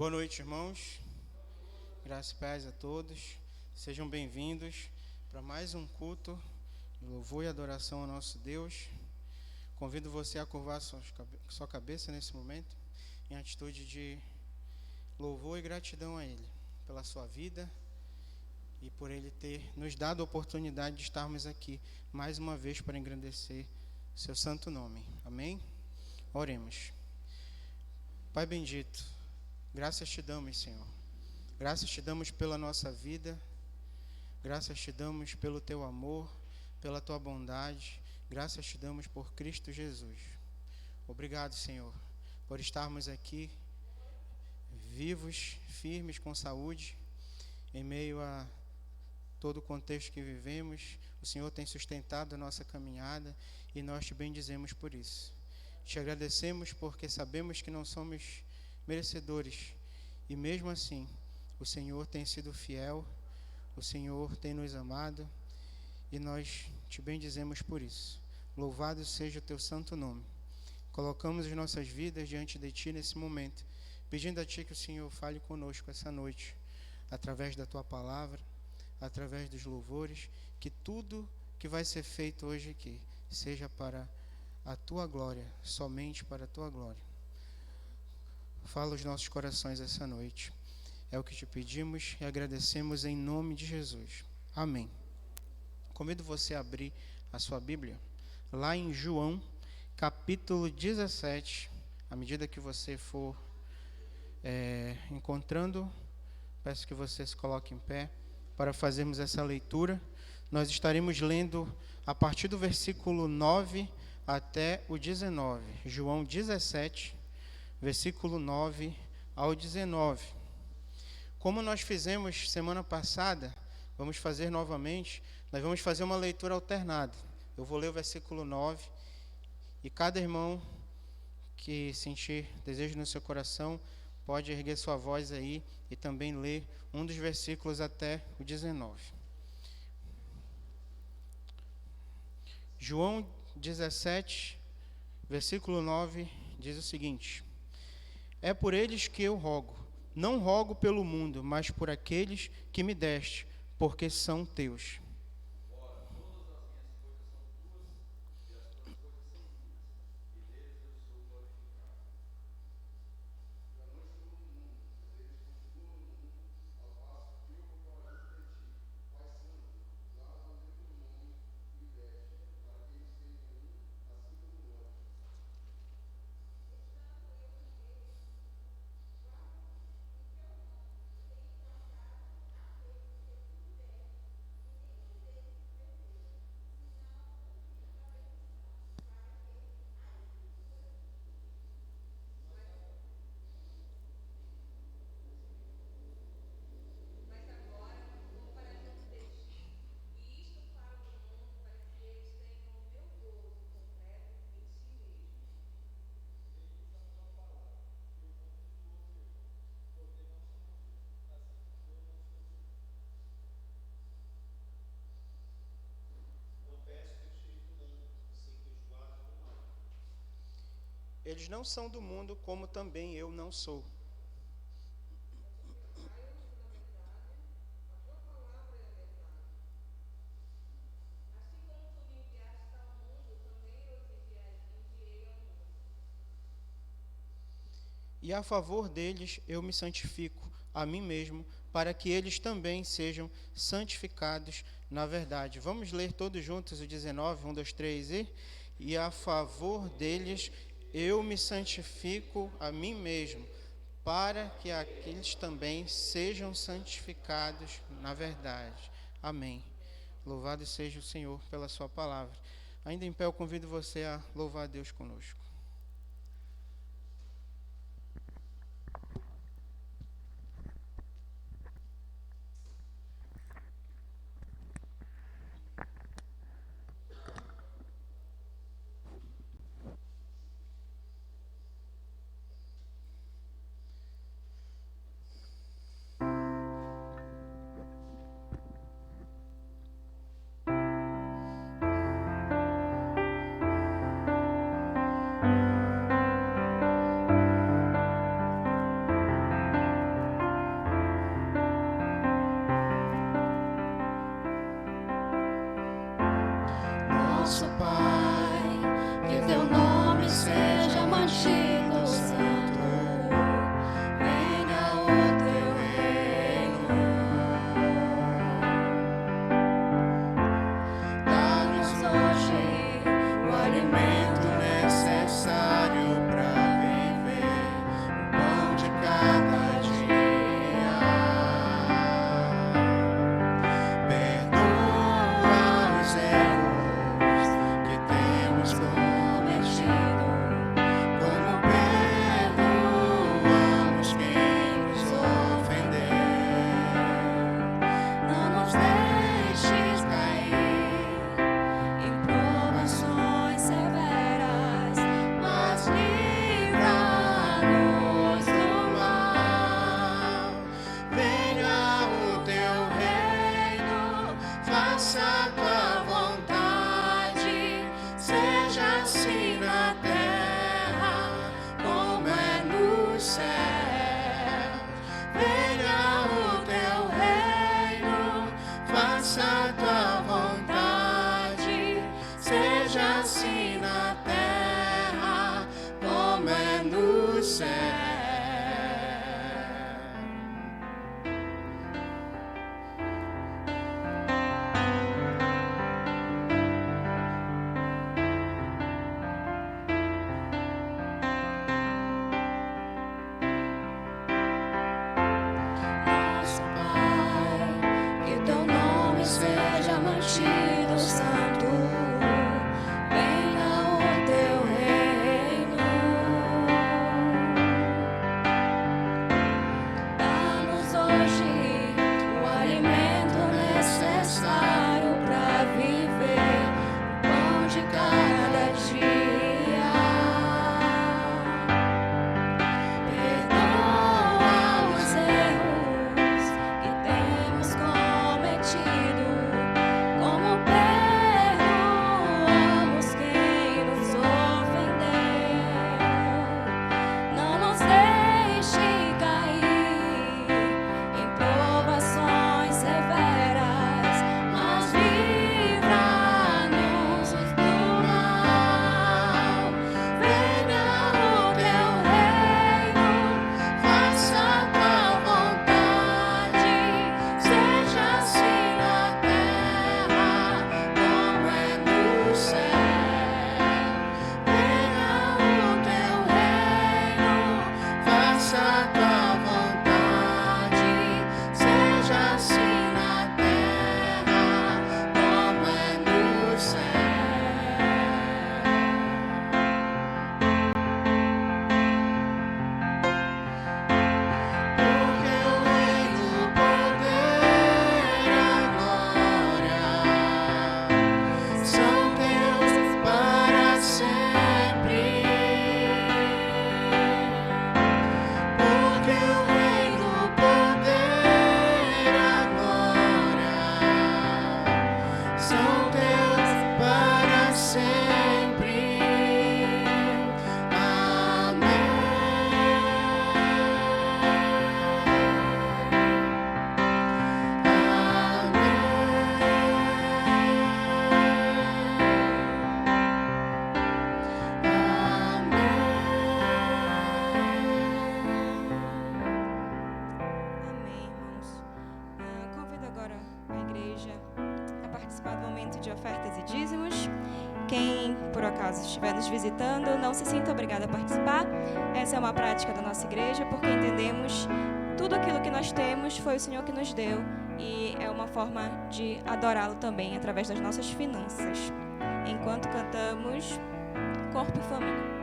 Boa noite, irmãos. Graças e paz a todos. Sejam bem-vindos para mais um culto de louvor e adoração ao nosso Deus. Convido você a curvar sua cabeça nesse momento, em atitude de louvor e gratidão a Ele, pela sua vida e por Ele ter nos dado a oportunidade de estarmos aqui mais uma vez para engrandecer seu santo nome. Amém? Oremos. Pai bendito, graças te damos, Senhor. Graças te damos pela nossa vida. Graças te damos pelo teu amor, pela tua bondade. Graças te damos por Cristo Jesus. Obrigado, Senhor, por estarmos aqui vivos, firmes, com saúde, em meio a todo o contexto que vivemos. O Senhor tem sustentado a nossa caminhada e nós te bendizemos por isso. Te agradecemos porque sabemos que não somos merecedores e mesmo assim o Senhor tem sido fiel, o Senhor tem nos amado e nós te bendizemos por isso. Louvado seja o teu santo nome. Colocamos as nossas vidas diante de ti nesse momento, pedindo a ti que o Senhor fale conosco essa noite, através da tua palavra, através dos louvores, que tudo que vai ser feito hoje aqui seja para a tua glória, somente para a tua glória. Fala os nossos corações essa noite. É o que te pedimos e agradecemos em nome de Jesus. Amém. Convido você a abrir a sua Bíblia lá em João, capítulo 17. À medida que você for encontrando, peço que você se coloque em pé para fazermos essa leitura. Nós estaremos lendo a partir do versículo 9 até o 19. João 17, versículo 9 ao 19. Como nós fizemos semana passada, vamos fazer novamente. Nós vamos fazer uma leitura alternada. Eu vou ler o versículo 9 e cada irmão que sentir desejo no seu coração pode erguer sua voz aí e também ler um dos versículos até o 19. João 17, versículo 9, diz o seguinte: É por eles que eu rogo, não rogo pelo mundo, mas por aqueles que me deste, porque são teus. Eles não são do mundo, como também eu não sou. E a favor deles eu me santifico a mim mesmo, para que eles também sejam santificados na verdade. Vamos ler todos juntos o 19, 1, 2, 3 e a favor deles eu me santifico a mim mesmo, para que aqueles também sejam santificados na verdade. Amém. Louvado seja o Senhor pela sua palavra. Ainda em pé eu convido você a louvar a Deus conosco. faça tua vontade, seja assim na terra como é no céu. Venha o teu reino, faça tua vontade, seja assim na terra como é no céu. Seja mantido santo, venha o teu reino. Dá-nos hoje o alimento necessário para viver, o pão de cada dia. Perdoa os erros que temos cometido, como perdoamos quem nos ofendeu. Não nos deixe cair em provações severas, mas livra-nos do mal. Venha o teu reino, faça tua vontade, seja assim na terra como é no céu. Venha o teu reino, faça tua vontade, seja assim na terra como é no céu. Porque o reino, o poder, a glória são teus para sempre. Porque o reino, o poder, a glória são teus para sempre. Amém, irmãos. Convido agora a igreja a participar do momento de ofertas e dízimos. Quem, por acaso, estiver nos visitando, não se sinta obrigado a participar. Essa é uma prática da nossa igreja, porque entendemos tudo aquilo que nós temos foi o Senhor que nos deu e é uma forma de adorá-lo também através das nossas finanças. Enquanto cantamos Corpo e Família.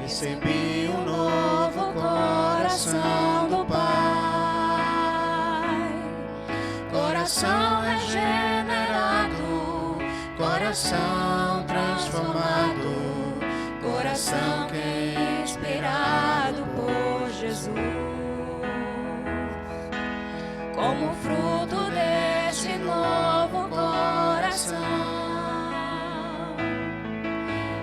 Recebi um novo coração do Pai, coração regenerado, coração transformado, coração que é inspirado por Jesus. Como fruto desse novo coração,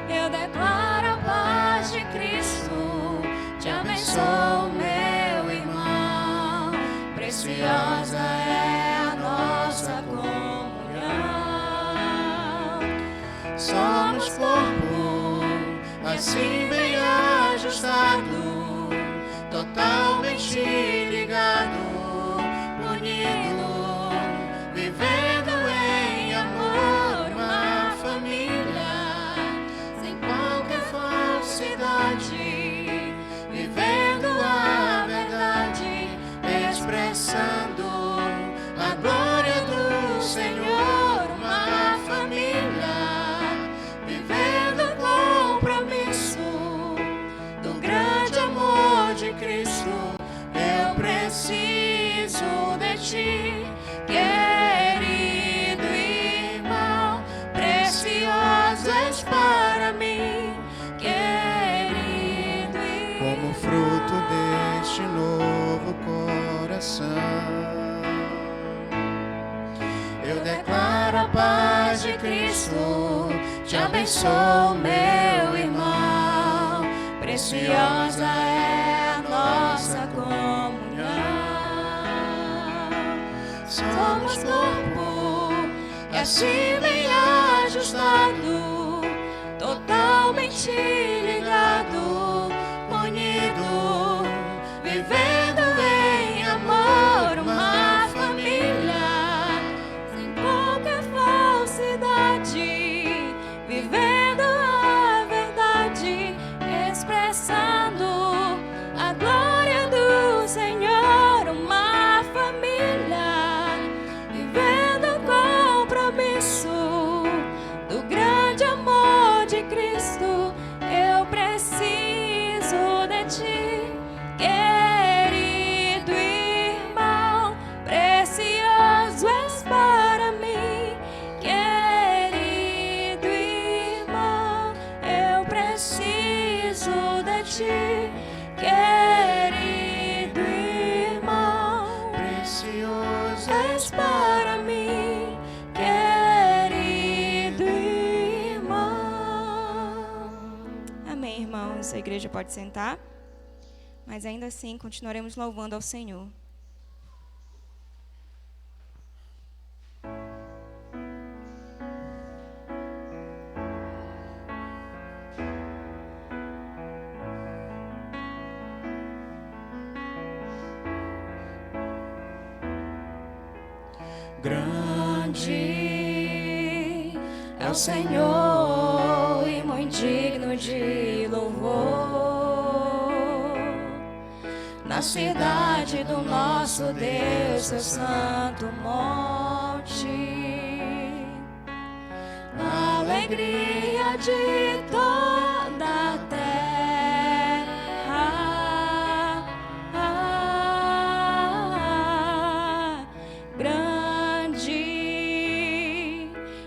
eu declaro a paz de Cristo, te abençoo, meu irmão. Preciosa é a nossa comunhão. Somos corpo, assim bem ajustado, totalmente ligado, unido, vivendo em amor, uma família, sem qualquer falsidade, vivendo a verdade, expressando a glória do Senhor, uma família, vivendo o compromisso do grande amor de Cristo. Eu preciso de ti, querido irmão, precioso és para mim, querido irmão. Como fruto deste novo coração, a paz de Cristo te abençoo, meu irmão. Preciosa é a nossa comunhão. Somos corpo, e assim bem ajustado, totalmente ligado, unido, vivendo em amor, uma família, sem qualquer falsidade, vivendo a verdade, expressando a glória do Senhor, uma família, vivendo o compromisso do grande amor de Cristo. Eu preciso de ti, querido irmão, precioso és para mim, querido irmão, eu preciso de ti, querido irmão, Precioso és para mim, querido irmão. Amém, irmãos. A igreja pode sentar, mas ainda assim continuaremos louvando ao Senhor. Grande é o Senhor e muito digno de louvor. Na cidade do nosso Deus, seu santo monte, a alegria de toda a terra. Grande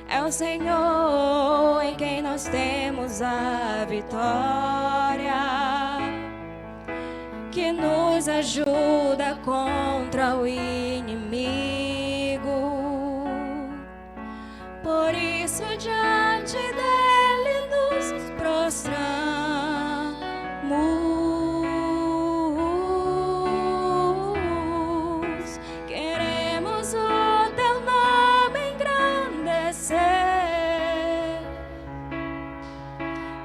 é o Senhor em quem nós temos a vitória, que nos ajuda contra o inimigo. Por isso diante dele nos prostramos. Queremos o teu nome engrandecer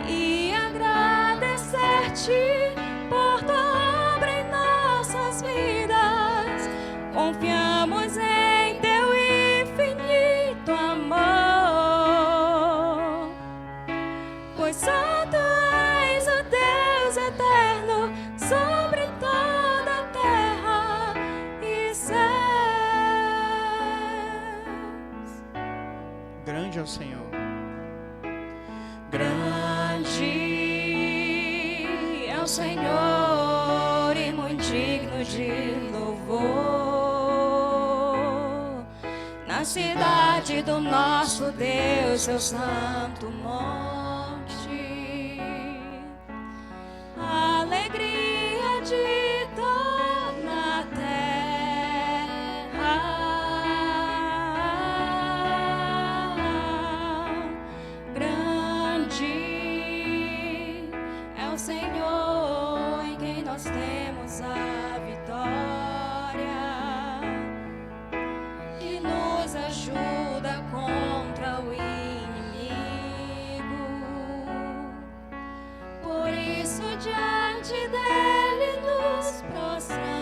e agradecer-te por tua obra em nossas vidas. Confiamos em teu infinito amor, pois só tu és o Deus eterno sobre toda a terra e céus. grande é o Senhor. Grande é o Senhor e muito digno de louvor. Na cidade do nosso Deus, seu santo monte, a alegria de toda a terra. Grande é o Senhor em quem nós temos a vitória, que nos ajuda contra o inimigo. Por isso diante dele nos prostramos.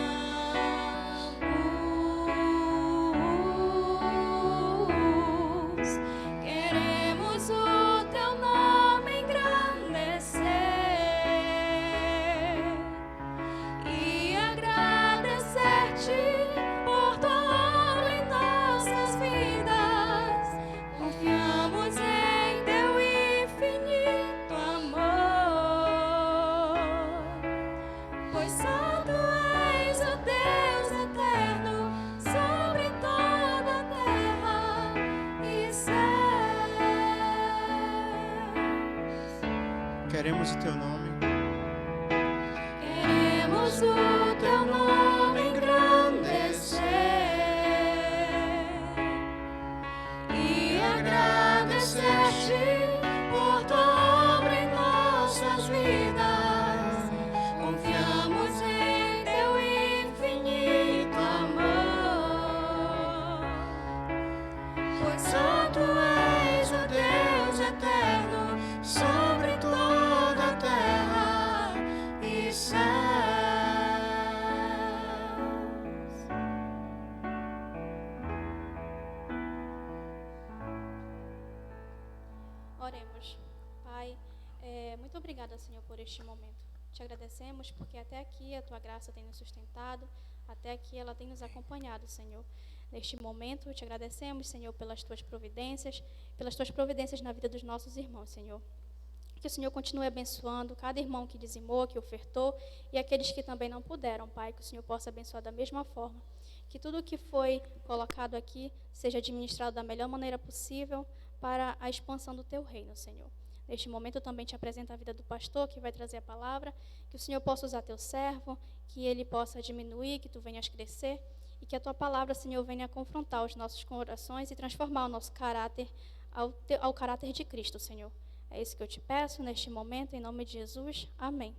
Queremos o teu nome engrandecer e agradecer-te por tua obra em nossas vidas. Confiamos em teu infinito amor, pois só tu és o Deus eterno sobre toda a terra e céus. Queremos o teu nome. Queremos o teu nome engrandecer e Oremos. Pai, muito obrigada, Senhor, por este momento. Te agradecemos porque até aqui a Tua graça tem nos sustentado, até aqui ela tem nos acompanhado, Senhor. Neste momento, te agradecemos, Senhor, pelas Tuas providências na vida dos nossos irmãos, Senhor. Que o Senhor continue abençoando cada irmão que dizimou, que ofertou, e aqueles que também não puderam, Pai, que o Senhor possa abençoar da mesma forma. Que tudo o que foi colocado aqui seja administrado da melhor maneira possível para a expansão do Teu reino, Senhor. Neste momento, eu também te apresento a vida do pastor, que vai trazer a palavra, que o Senhor possa usar Teu servo, que ele possa diminuir, que Tu venhas crescer, e que a Tua palavra, Senhor, venha confrontar os nossos corações e transformar o nosso caráter ao caráter de Cristo, Senhor. É isso que eu te peço neste momento, em nome de Jesus. Amém.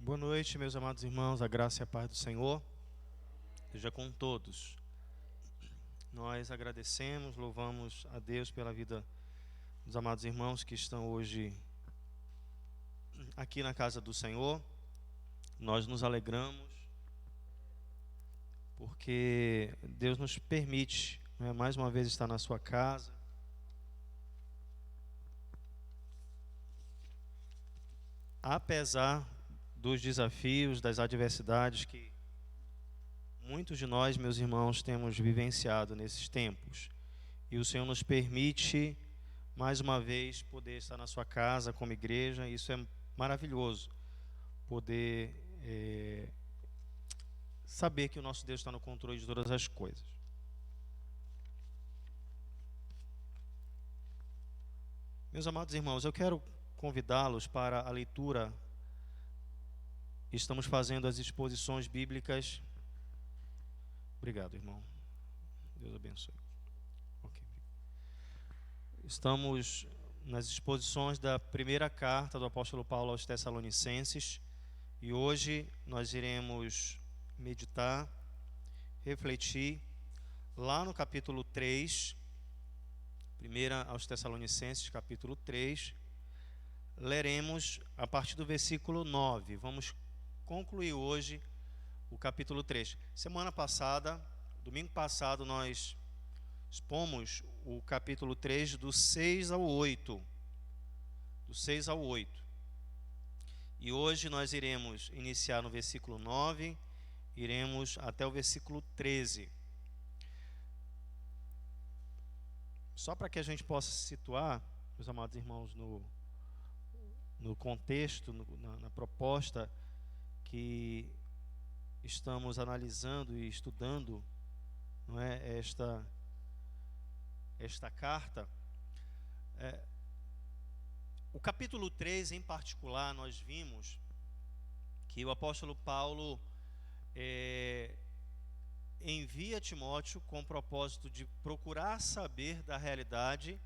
Boa noite, meus amados irmãos, a graça e a paz do Senhor esteja com todos. Nós agradecemos, louvamos a Deus pela vida dos amados irmãos que estão hoje aqui na casa do Senhor. Nós nos alegramos porque Deus nos permite, né, mais uma vez estar na sua casa. Apesar dos desafios, das adversidades que muitos de nós, meus irmãos, temos vivenciado nesses tempos. E o Senhor nos permite, mais uma vez, poder estar na sua casa como igreja. Isso é maravilhoso, poder saber que o nosso Deus está no controle de todas as coisas. Meus amados irmãos, eu quero convidá-los para a leitura. Estamos fazendo as exposições bíblicas. Obrigado, irmão. Deus abençoe. Okay. Estamos nas exposições da primeira carta do apóstolo Paulo aos Tessalonicenses. E hoje nós iremos meditar, refletir lá no capítulo 3, primeira aos Tessalonicenses, capítulo 3. Leremos a partir do versículo 9. Vamos concluir hoje o capítulo 3. Semana passada, domingo passado, nós expomos o capítulo 3 do 6 ao 8. Do 6 ao 8. E hoje nós iremos iniciar no versículo 9, iremos até o versículo 13. Só para que a gente possa se situar, meus amados irmãos, no contexto, na proposta que estamos analisando e estudando, não é, esta carta. O capítulo 3, em particular, nós vimos que o apóstolo Paulo envia Timóteo com o propósito de procurar saber da realidade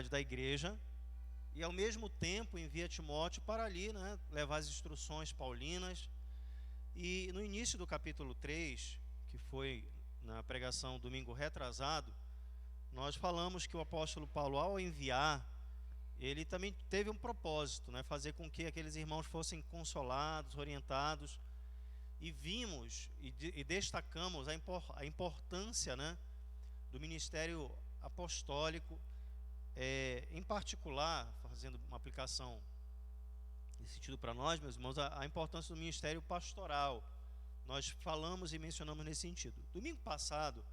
da igreja, e ao mesmo tempo envia Timóteo para ali, né, levar as instruções paulinas. E no início do capítulo 3, que foi na pregação domingo retrasado, nós falamos que o apóstolo Paulo, ao enviar, ele também teve um propósito, né, fazer com que aqueles irmãos fossem consolados, orientados. E vimos e destacamos a importância, né, do ministério apostólico, em particular, fazendo uma aplicação nesse sentido para nós, meus irmãos, a importância do ministério pastoral, nós falamos e mencionamos nesse sentido. Domingo passado,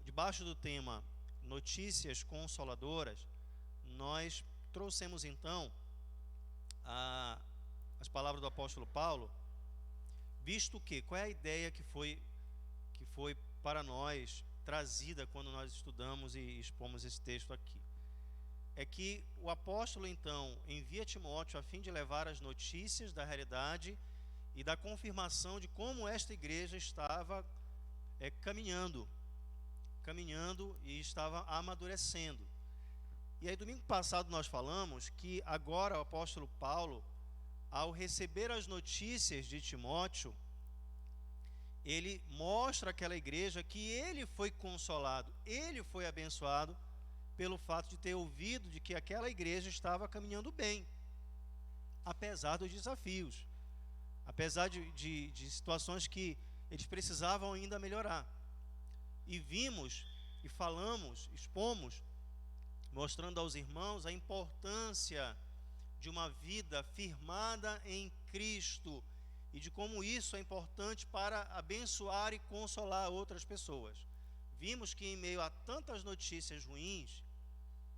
debaixo do tema Notícias Consoladoras, nós trouxemos então as palavras do apóstolo Paulo, visto que, qual é a ideia que foi para nós trazida quando nós estudamos e expomos esse texto aqui? É que o apóstolo então envia Timóteo a fim de levar as notícias da realidade e da confirmação de como esta igreja estava caminhando e estava amadurecendo. E aí domingo passado nós falamos que agora o apóstolo Paulo, ao receber as notícias de Timóteo, ele mostra àquela igreja que ele foi consolado, ele foi abençoado pelo fato de ter ouvido de que aquela igreja estava caminhando bem, apesar dos desafios, apesar de situações que eles precisavam ainda melhorar. E vimos, e falamos, expomos, mostrando aos irmãos a importância de uma vida firmada em Cristo e de como isso é importante para abençoar e consolar outras pessoas. Vimos que em meio a tantas notícias ruins,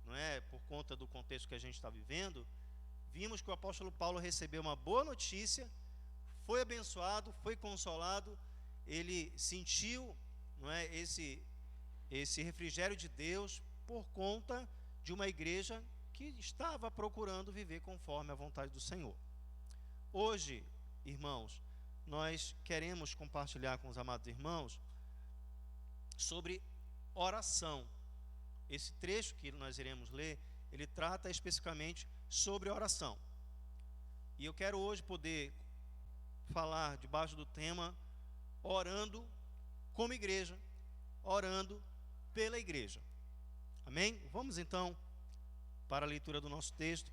não é, por conta do contexto que a gente está vivendo, vimos que o apóstolo Paulo recebeu uma boa notícia, foi abençoado, foi consolado, ele sentiu, não é, esse refrigério de Deus por conta de uma igreja que estava procurando viver conforme a vontade do Senhor. Hoje, irmãos, nós queremos compartilhar com os amados irmãos sobre oração. Esse trecho que nós iremos ler, ele trata especificamente sobre oração. E eu quero hoje poder falar debaixo do tema orando como igreja, orando pela igreja. Amém? Vamos então para a leitura do nosso texto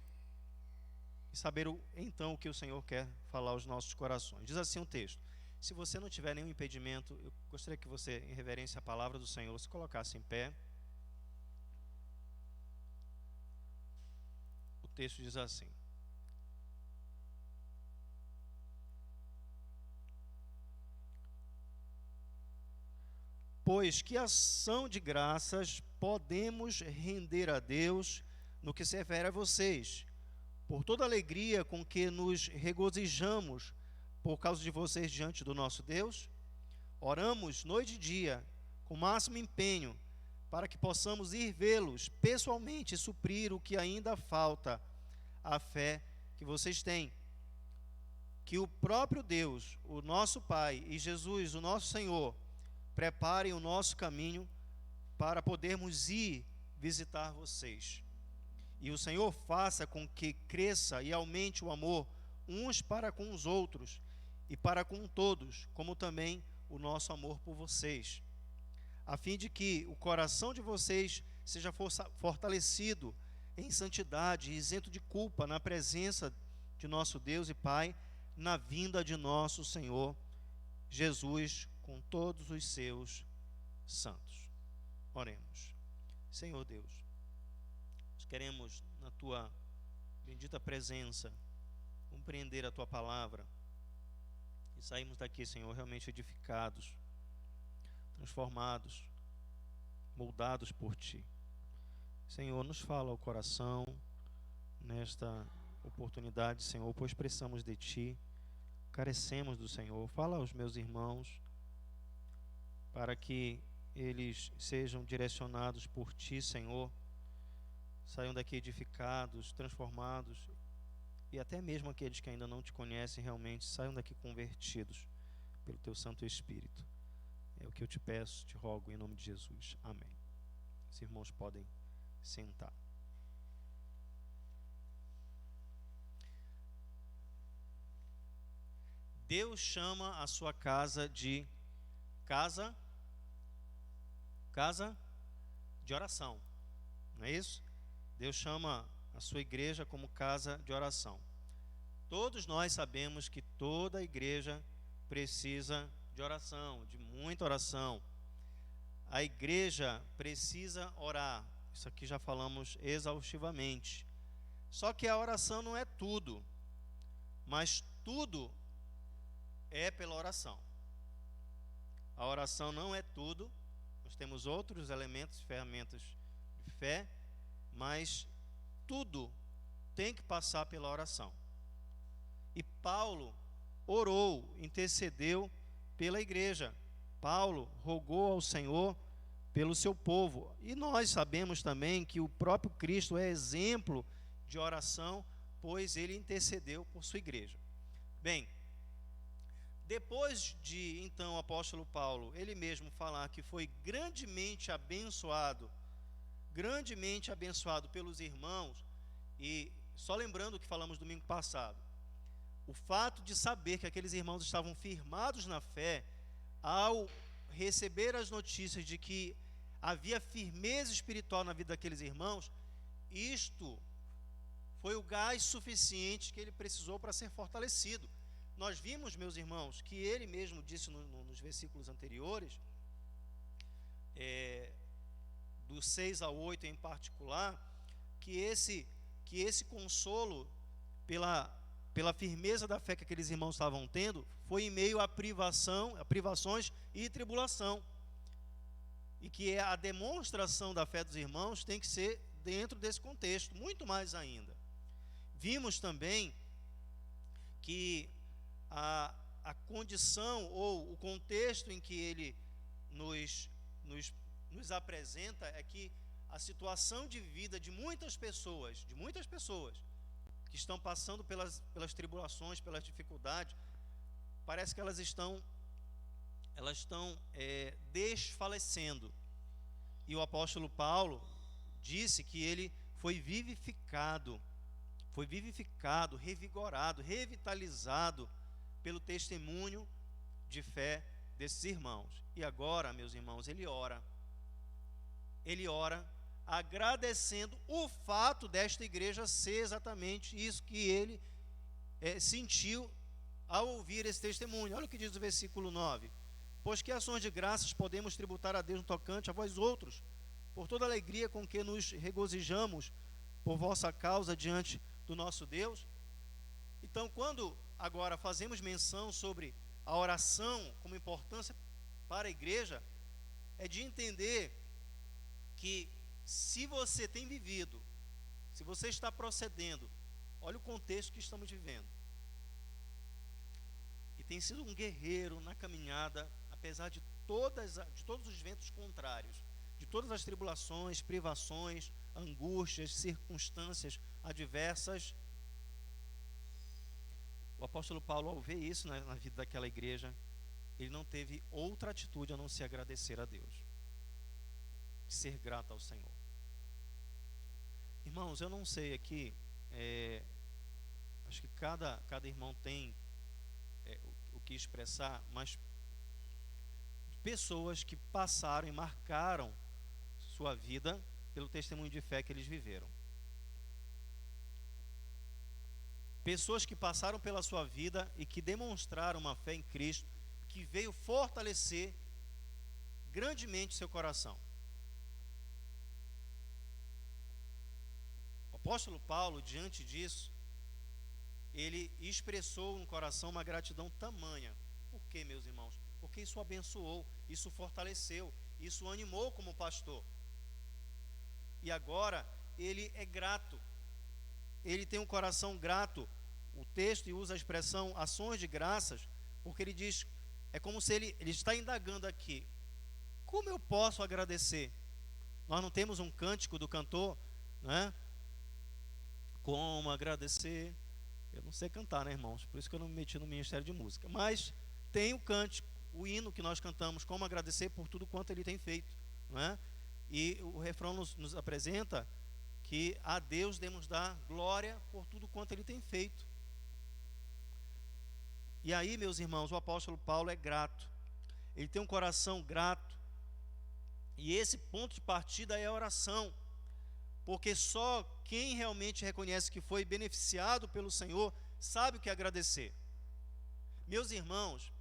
e saber então o que o Senhor quer falar aos nossos corações. Diz assim o texto: se você não tiver nenhum impedimento, eu gostaria que você, em reverência à palavra do Senhor, se colocasse em pé. O texto diz assim: pois que ação de graças podemos render a Deus no que se refere a vocês, por toda a alegria com que nos regozijamos por causa de vocês diante do nosso Deus? Oramos noite e dia, com o máximo empenho, para que possamos ir vê-los pessoalmente e suprir o que ainda falta à fé que vocês têm. Que o próprio Deus, o nosso Pai, e Jesus, o nosso Senhor, preparem o nosso caminho para podermos ir visitar vocês. E o Senhor faça com que cresça e aumente o amor uns para com os outros e para com todos, como também o nosso amor por vocês, a fim de que o coração de vocês seja fortalecido em santidade e isento de culpa na presença de nosso Deus e Pai, na vinda de nosso Senhor Jesus com todos os seus santos. Oremos. Senhor Deus, nós queremos na tua bendita presença compreender a tua palavra e sairmos daqui, Senhor, realmente edificados, transformados, moldados por ti. Senhor, nos fala ao coração nesta oportunidade, Senhor, pois precisamos de ti, carecemos do Senhor. Fala aos meus irmãos para que eles sejam direcionados por ti, Senhor, saiam daqui edificados, transformados, e até mesmo aqueles que ainda não te conhecem realmente saiam daqui convertidos pelo teu Santo Espírito. É o que eu te peço, te rogo em nome de Jesus. Amém. Os irmãos podem sentar. Deus chama a sua casa de casa de oração, não é isso? Deus chama a sua igreja como casa de oração. Todos nós sabemos que toda igreja precisa de oração, de muita oração. A igreja precisa orar. Isso aqui já falamos exaustivamente. Só que a oração não é tudo, mas tudo é pela oração. A oração não é tudo. Nós temos outros elementos, ferramentas de fé, mas tudo tem que passar pela oração. E Paulo orou, intercedeu pela igreja. Paulo rogou ao Senhor pelo seu povo. E nós sabemos também que o próprio Cristo é exemplo de oração, pois ele intercedeu por sua igreja. Bem, depois de, então, o apóstolo Paulo, ele mesmo falar que foi grandemente abençoado pelos irmãos, e só lembrando o que falamos domingo passado, o fato de saber que aqueles irmãos estavam firmados na fé, ao receber as notícias de que havia firmeza espiritual na vida daqueles irmãos, isto foi o gás suficiente que ele precisou para ser fortalecido. Nós vimos, meus irmãos, que ele mesmo disse nos versículos anteriores, do 6 ao 8 em particular, que esse consolo pela firmeza da fé que aqueles irmãos estavam tendo, foi em meio a privações e tribulação. E que a demonstração da fé dos irmãos tem que ser dentro desse contexto, muito mais ainda. Vimos também que a condição ou o contexto em que ele nos apresenta é que a situação de vida de muitas pessoas que estão passando pelas tribulações, pelas dificuldades, parece que elas estão desfalecendo. E o apóstolo Paulo disse que ele foi vivificado, revigorado, revitalizado pelo testemunho de fé desses irmãos. E agora, meus irmãos, ele ora agradecendo o fato desta igreja ser exatamente isso que ele sentiu ao ouvir esse testemunho. Olha o que diz o versículo 9: pois que ações de graças podemos tributar a Deus no tocante a vós outros, por toda a alegria com que nos regozijamos por vossa causa diante do nosso Deus. Então, quando agora fazemos menção sobre a oração como importância para a igreja, é de entender que se você tem vivido, se você está procedendo, olha o contexto que estamos vivendo, e tem sido um guerreiro na caminhada, apesar de todos os ventos contrários, de todas as tribulações, privações, angústias, circunstâncias adversas. O apóstolo Paulo, ao ver isso na vida daquela igreja, ele não teve outra atitude a não se agradecer a Deus, ser grato ao Senhor. Irmãos, eu não sei aqui, acho que cada irmão tem o que expressar, mas pessoas que passaram e marcaram sua vida pelo testemunho de fé que eles viveram. Pessoas que passaram pela sua vida e que demonstraram uma fé em Cristo, que veio fortalecer grandemente seu coração. O apóstolo Paulo, diante disso, ele expressou no coração uma gratidão tamanha. Por quê, meus irmãos? Porque isso abençoou, isso fortaleceu, isso o animou como pastor. E agora ele é grato, ele tem um coração grato. O texto usa a expressão ações de graças, porque ele diz, é como se ele está indagando aqui: como eu posso agradecer? Nós não temos um cântico do cantor, né? Como agradecer? Eu não sei cantar, né, irmãos? Por isso que eu não me meti no ministério de música. Mas tem o cântico, o hino que nós cantamos, como agradecer por tudo quanto ele tem feito, não é? E o refrão nos apresenta que a Deus devemos dar glória por tudo quanto ele tem feito. E aí, meus irmãos, o apóstolo Paulo é grato, ele tem um coração grato, e esse ponto de partida é a oração, porque só quem realmente reconhece que foi beneficiado pelo Senhor sabe o que agradecer. Meus irmãos,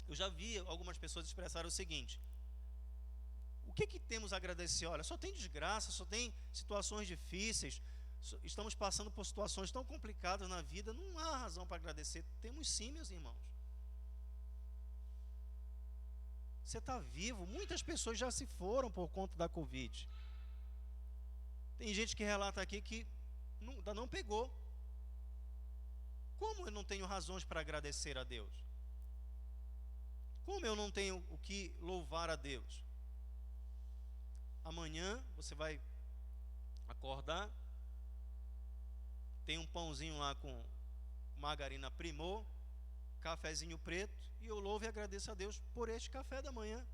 eu já vi algumas pessoas expressarem o seguinte: o que temos a agradecer? Olha, só tem desgraça, só tem situações difíceis, estamos passando por situações tão complicadas na vida, não há razão para agradecer. Temos sim, meus irmãos. Você está vivo. Muitas pessoas já se foram por conta da Covid. Tem gente que relata aqui que ainda não pegou. Como eu não tenho razões para agradecer a Deus? Como eu não tenho o que louvar a Deus? Amanhã você vai acordar, tem um pãozinho lá com margarina Primor, cafezinho preto, e eu louvo e agradeço a Deus por este café da manhã.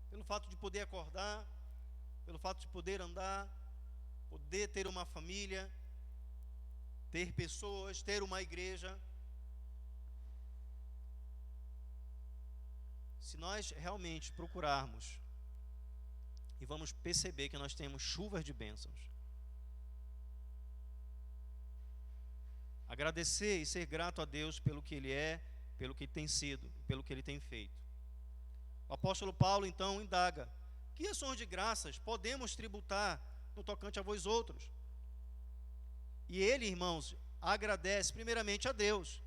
Pelo fato de poder acordar, pelo fato de poder andar, poder ter uma família, ter pessoas, ter uma igreja. Se nós realmente procurarmos, e vamos perceber que nós temos chuvas de bênçãos. Agradecer e ser grato a Deus pelo que Ele é, pelo que tem sido, pelo que Ele tem feito. O apóstolo Paulo, então, indaga: que ações de graças podemos tributar no tocante a vós outros? E ele, irmãos, agradece primeiramente a Deus.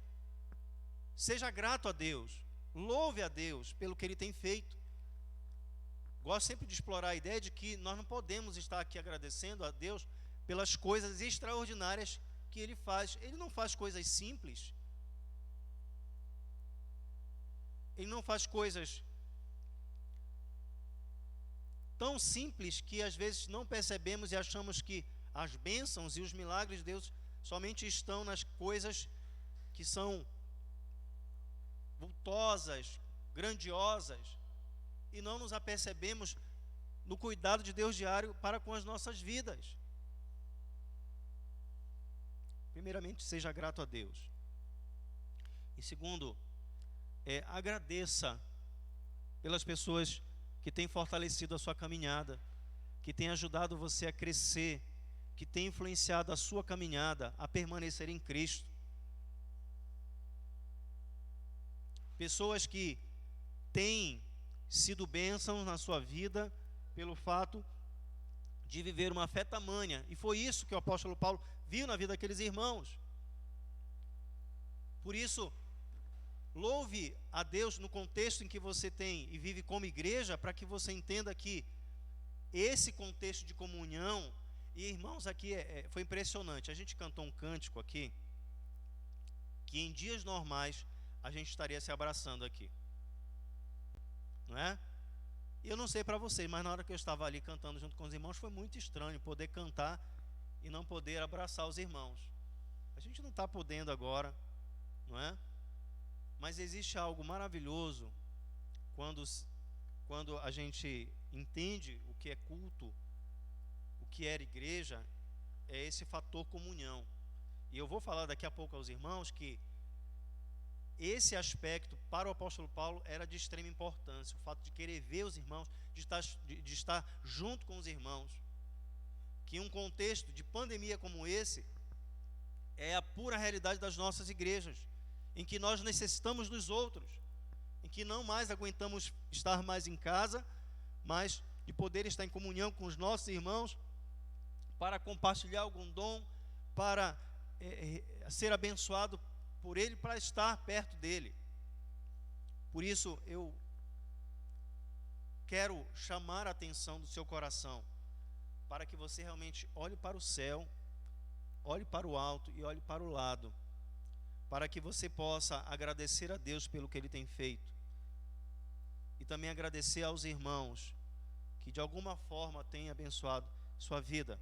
Seja grato a Deus, louve a Deus pelo que Ele tem feito. Gosto sempre de explorar a ideia de que nós não podemos estar aqui agradecendo a Deus pelas coisas extraordinárias que Ele faz. Ele não faz coisas simples. Ele não faz coisas tão simples que às vezes não percebemos e achamos que as bênçãos e os milagres de Deus somente estão nas coisas que são vultosas, grandiosas, e não nos apercebemos no cuidado de Deus diário para com as nossas vidas. Primeiramente, seja grato a Deus. E segundo, agradeça pelas pessoas que têm fortalecido a sua caminhada, que têm ajudado você a crescer, que têm influenciado a sua caminhada a permanecer em Cristo. Pessoas que têm sido bênçãos na sua vida pelo fato de viver uma fé tamanha. E foi isso que o apóstolo Paulo viu na vida daqueles irmãos. Por isso, louve a Deus no contexto em que você tem e vive como igreja, para que você entenda que esse contexto de comunhão, e irmãos, aqui foi impressionante. A gente cantou um cântico aqui, que em dias normais a gente estaria se abraçando aqui, não é? E eu não sei para vocês, mas na hora que eu estava ali cantando junto com os irmãos, foi muito estranho poder cantar e não poder abraçar os irmãos. A gente não está podendo agora, não é? Mas existe algo maravilhoso quando a gente entende o que é culto, o que é igreja, é esse fator comunhão. E eu vou falar daqui a pouco aos irmãos que esse aspecto para o apóstolo Paulo era de extrema importância, o fato de querer ver os irmãos, de estar junto com os irmãos. Que em um contexto de pandemia como esse, é a pura realidade das nossas igrejas, em que nós necessitamos dos outros, em que não mais aguentamos estar mais em casa, mas de poder estar em comunhão com os nossos irmãos, para compartilhar algum dom, para ser abençoado por Ele, para estar perto dEle. Por isso eu quero chamar a atenção do seu coração, para que você realmente olhe para o céu, olhe para o alto e olhe para o lado, para que você possa agradecer a Deus pelo que Ele tem feito, e também agradecer aos irmãos que de alguma forma têm abençoado sua vida.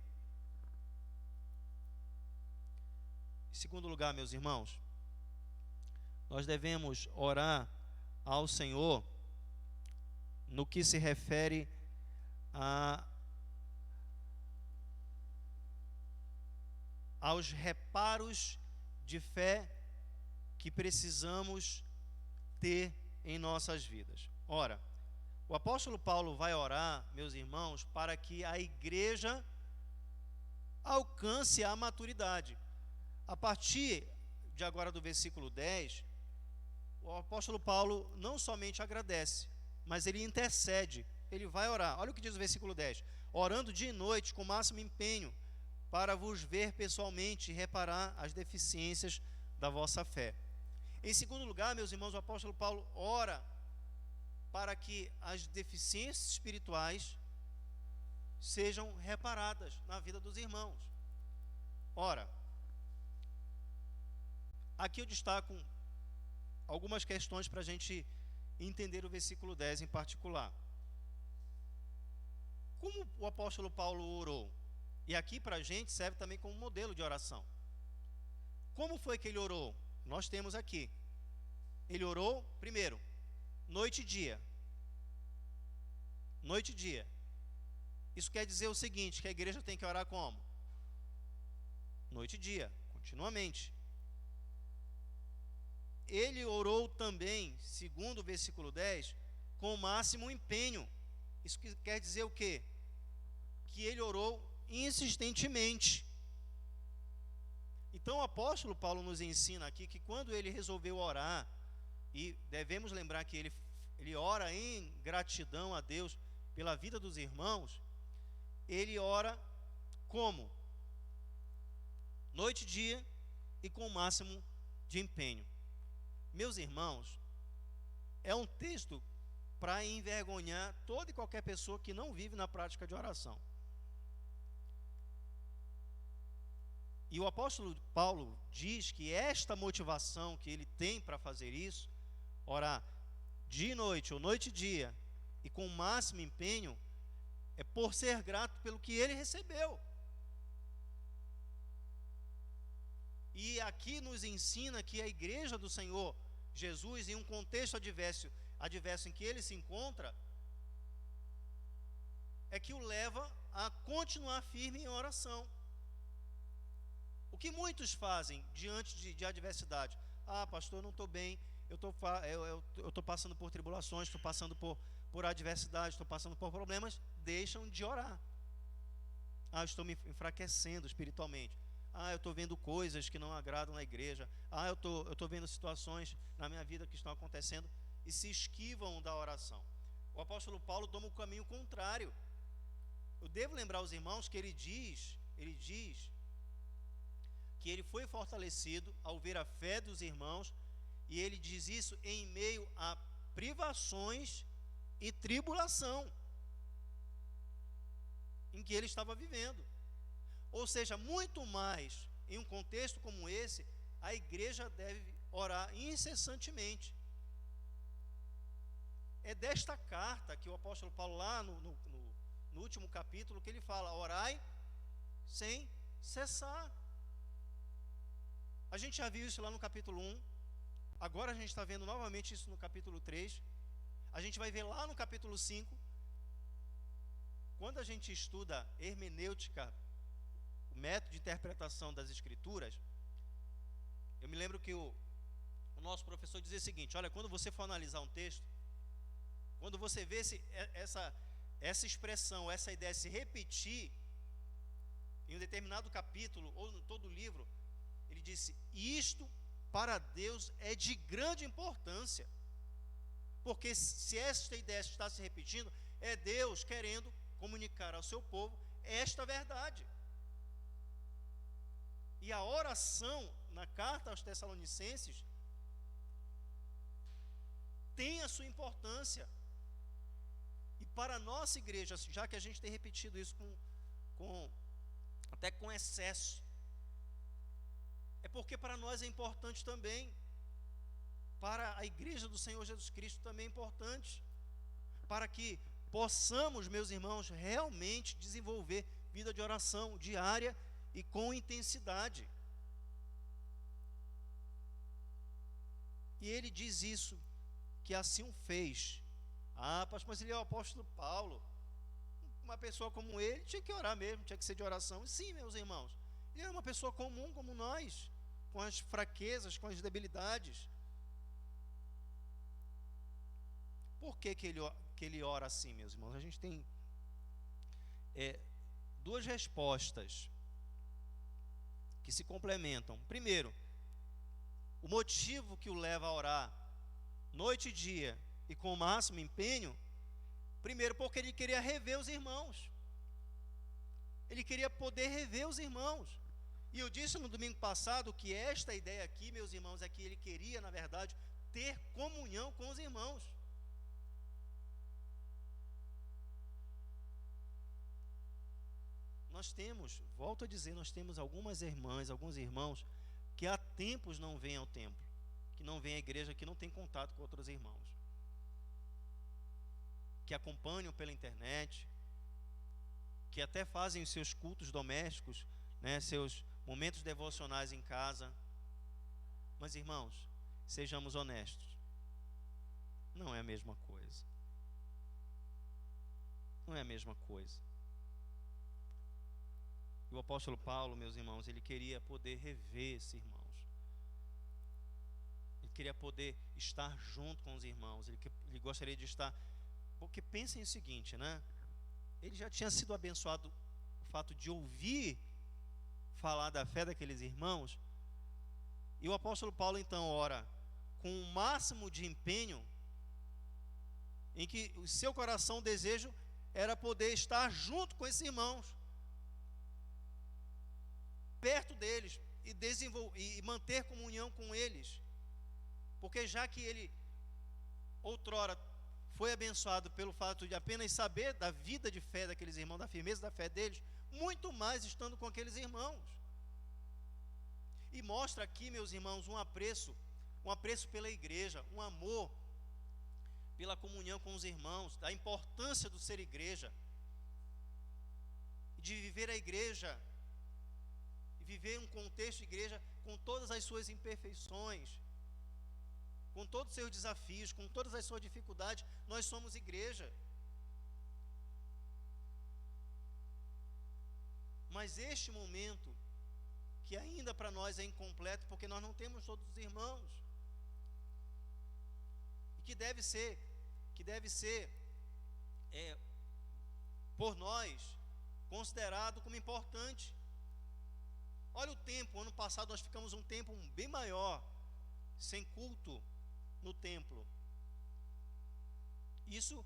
Em segundo lugar, meus irmãos, nós devemos orar ao Senhor no que se refere aos reparos de fé que precisamos ter em nossas vidas. Ora, o apóstolo Paulo vai orar, meus irmãos, para que a igreja alcance a maturidade. A partir de agora do versículo 10, o apóstolo Paulo não somente agradece, mas ele intercede, ele vai orar. Olha o que diz o versículo 10: orando dia e noite com o máximo empenho, para vos ver pessoalmente e reparar as deficiências da vossa fé. Em segundo lugar, meus irmãos, o apóstolo Paulo ora para que as deficiências espirituais sejam reparadas na vida dos irmãos. Ora, aqui eu destaco algumas questões para a gente entender o versículo 10 em particular. Como o apóstolo Paulo orou? E aqui para a gente serve também como modelo de oração. Como foi que ele orou? Nós temos aqui. Ele orou, primeiro, noite e dia. Noite e dia. Isso quer dizer o seguinte, que a igreja tem que orar como? Noite e dia, continuamente. Ele orou também, segundo o versículo 10, com o máximo empenho. Isso quer dizer o quê? Que ele orou insistentemente. Então o apóstolo Paulo nos ensina aqui que quando ele resolveu orar, e devemos lembrar que ele ora em gratidão a Deus pela vida dos irmãos, ele ora como? Noite e dia e com o máximo de empenho. Meus irmãos, é um texto para envergonhar toda e qualquer pessoa que não vive na prática de oração. E o apóstolo Paulo diz que esta motivação que ele tem para fazer isso, orar dia e noite, ou noite e dia, e com o máximo empenho, é por ser grato pelo que ele recebeu. E aqui nos ensina que a igreja do Senhor Jesus, em um contexto adverso em que ele se encontra, é que o leva a continuar firme em oração. O que muitos fazem diante de adversidade? Ah, pastor, eu não estou bem, eu estou passando por tribulações, estou passando por adversidade, estou passando por problemas, deixam de orar. Ah, eu estou me enfraquecendo espiritualmente. Ah, eu estou vendo coisas que não agradam na igreja. Ah, eu estou vendo situações na minha vida que estão acontecendo, e se esquivam da oração. O apóstolo Paulo toma o caminho contrário. Eu devo lembrar os irmãos que ele diz que ele foi fortalecido ao ver a fé dos irmãos, e ele diz isso em meio a privações e tribulação em que ele estava vivendo. Ou seja, muito mais em um contexto como esse, a igreja deve orar incessantemente. É desta carta que o apóstolo Paulo, lá no último capítulo, que ele fala: orai sem cessar. A gente já viu isso lá no capítulo 1, agora a gente está vendo novamente isso no capítulo 3, a gente vai ver lá no capítulo 5. Quando a gente estuda hermenêutica, o método de interpretação das escrituras, eu me lembro que o nosso professor dizia o seguinte: olha, quando você for analisar um texto, quando você vê essa expressão, essa ideia se repetir em um determinado capítulo ou em todo o livro, ele disse: isto para Deus é de grande importância, porque se esta ideia está se repetindo, é Deus querendo comunicar ao seu povo esta verdade. E a oração na carta aos Tessalonicenses tem a sua importância. E para a nossa igreja, já que a gente tem repetido isso até com excesso, é porque para nós é importante também. Para a igreja do Senhor Jesus Cristo também é importante, para que possamos, meus irmãos, realmente desenvolver vida de oração diária e com intensidade. E ele diz isso, que assim o fez. Ah, pastor, mas ele é o apóstolo Paulo. Uma pessoa como ele tinha que orar mesmo, tinha que ser de oração. E sim, meus irmãos, ele era uma pessoa comum como nós, com as fraquezas, com as debilidades. Por que ele ora assim, meus irmãos? A gente tem duas respostas que se complementam. Primeiro, o motivo que o leva a orar noite e dia e com o máximo empenho, primeiro porque ele queria rever os irmãos. Ele queria poder rever os irmãos. E eu disse no domingo passado que esta ideia aqui, meus irmãos, é que ele queria, na verdade, ter comunhão com os irmãos. nós temos, volto a dizer, nós temos algumas irmãs, alguns irmãos que há tempos não vêm ao templo, que não vêm à igreja, que não tem contato com outros irmãos, que acompanham pela internet, que até fazem os seus cultos domésticos, né, seus momentos devocionais em casa. Mas, irmãos, sejamos honestos, não é a mesma coisa. Não é a mesma coisa. E o apóstolo Paulo, meus irmãos, ele queria poder rever esses irmãos. Ele queria poder estar junto com os irmãos. Ele gostaria de estar... Porque pensem o seguinte, né? Ele já tinha sido abençoado o fato de ouvir falar da fé daqueles irmãos. E o apóstolo Paulo, então, ora com o máximo de empenho, em que o seu coração, o desejo, era poder estar junto com esses irmãos, perto deles, e manter comunhão com eles. Porque já que ele outrora foi abençoado pelo fato de apenas saber da vida de fé daqueles irmãos, da firmeza da fé deles, muito mais estando com aqueles irmãos. E mostra aqui, meus irmãos, um apreço pela igreja, um amor pela comunhão com os irmãos, da importância do ser igreja, de viver a igreja, e viver um contexto de igreja com todas as suas imperfeições, com todos os seus desafios, com todas as suas dificuldades. Nós somos igreja. Mas este momento, que ainda para nós é incompleto, porque nós não temos todos os irmãos, e que deve ser por nós considerado como importante. Olha o tempo, ano passado nós ficamos um tempo bem maior sem culto no templo. Isso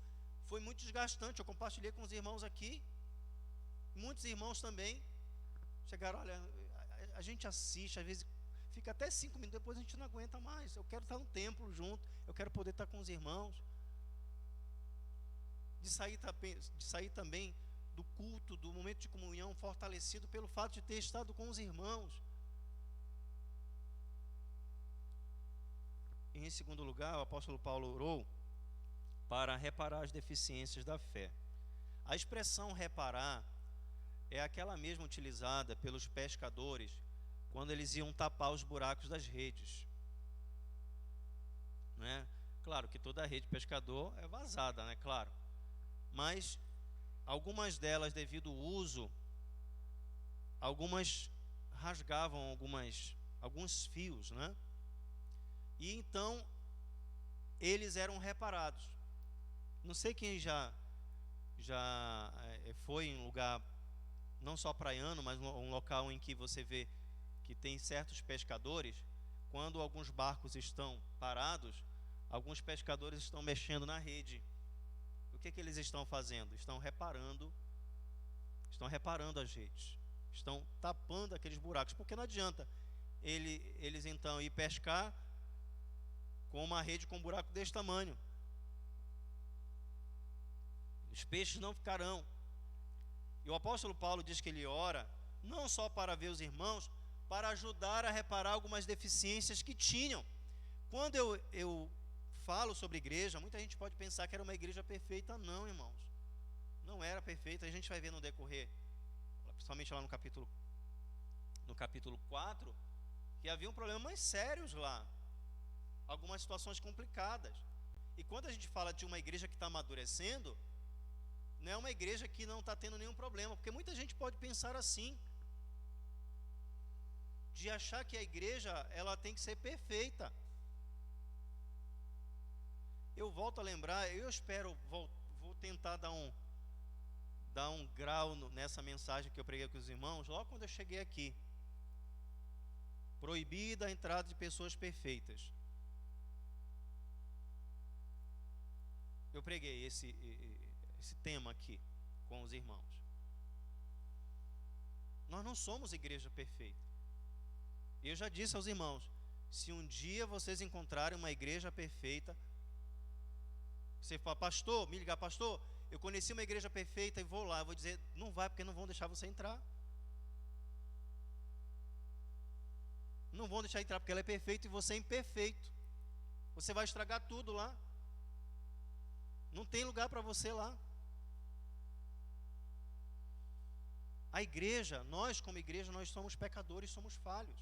foi muito desgastante. Eu compartilhei com os irmãos aqui, muitos irmãos também chegaram: olha, a gente assiste, às vezes fica até 5 minutos, depois a gente não aguenta mais. Eu quero estar no templo junto, eu quero poder estar com os irmãos. De sair também do culto, do momento de comunhão, fortalecido pelo fato de ter estado com os irmãos. E, em segundo lugar, o apóstolo Paulo orou para reparar as deficiências da fé. A expressão reparar é aquela mesma utilizada pelos pescadores quando eles iam tapar os buracos das redes, né? Claro que toda a rede de pescador é vazada, né? Claro. Mas algumas delas, devido ao uso, algumas rasgavam alguns fios, né? E então eles eram reparados. Não sei quem já foi em um lugar não só praiano, mas um local em que você vê que tem certos pescadores. Quando alguns barcos estão parados, alguns pescadores estão mexendo na rede. O que eles estão fazendo? Estão reparando as redes, estão tapando aqueles buracos, porque não adianta eles então ir pescar com uma rede com um buraco desse tamanho. Os peixes não ficarão. E o apóstolo Paulo diz que ele ora não só para ver os irmãos, para ajudar a reparar algumas deficiências que tinham. Quando eu falo sobre igreja, muita gente pode pensar que era uma igreja perfeita. Não, irmãos, não era perfeita. A gente vai ver no decorrer, principalmente lá no capítulo 4, que havia problemas sérios lá, algumas situações complicadas. E quando a gente fala de uma igreja que está amadurecendo, não é uma igreja que não está tendo nenhum problema, porque muita gente pode pensar assim, de achar que a igreja ela tem que ser perfeita. Eu volto a lembrar, eu espero, vou tentar dar um grau nessa mensagem que eu preguei com os irmãos, logo quando eu cheguei aqui. Proibida a entrada de pessoas perfeitas. Eu preguei esse tema aqui com os irmãos. Nós não somos igreja perfeita. Eu já disse aos irmãos, se um dia vocês encontrarem uma igreja perfeita, você fala: pastor, me ligar: pastor, eu conheci uma igreja perfeita e vou lá, eu vou dizer, não vai, porque não vão deixar você entrar. Não vão deixar entrar porque ela é perfeita e você é imperfeito. Você vai estragar tudo lá. Não tem lugar para você lá. A igreja, nós como igreja, nós somos pecadores, somos falhos.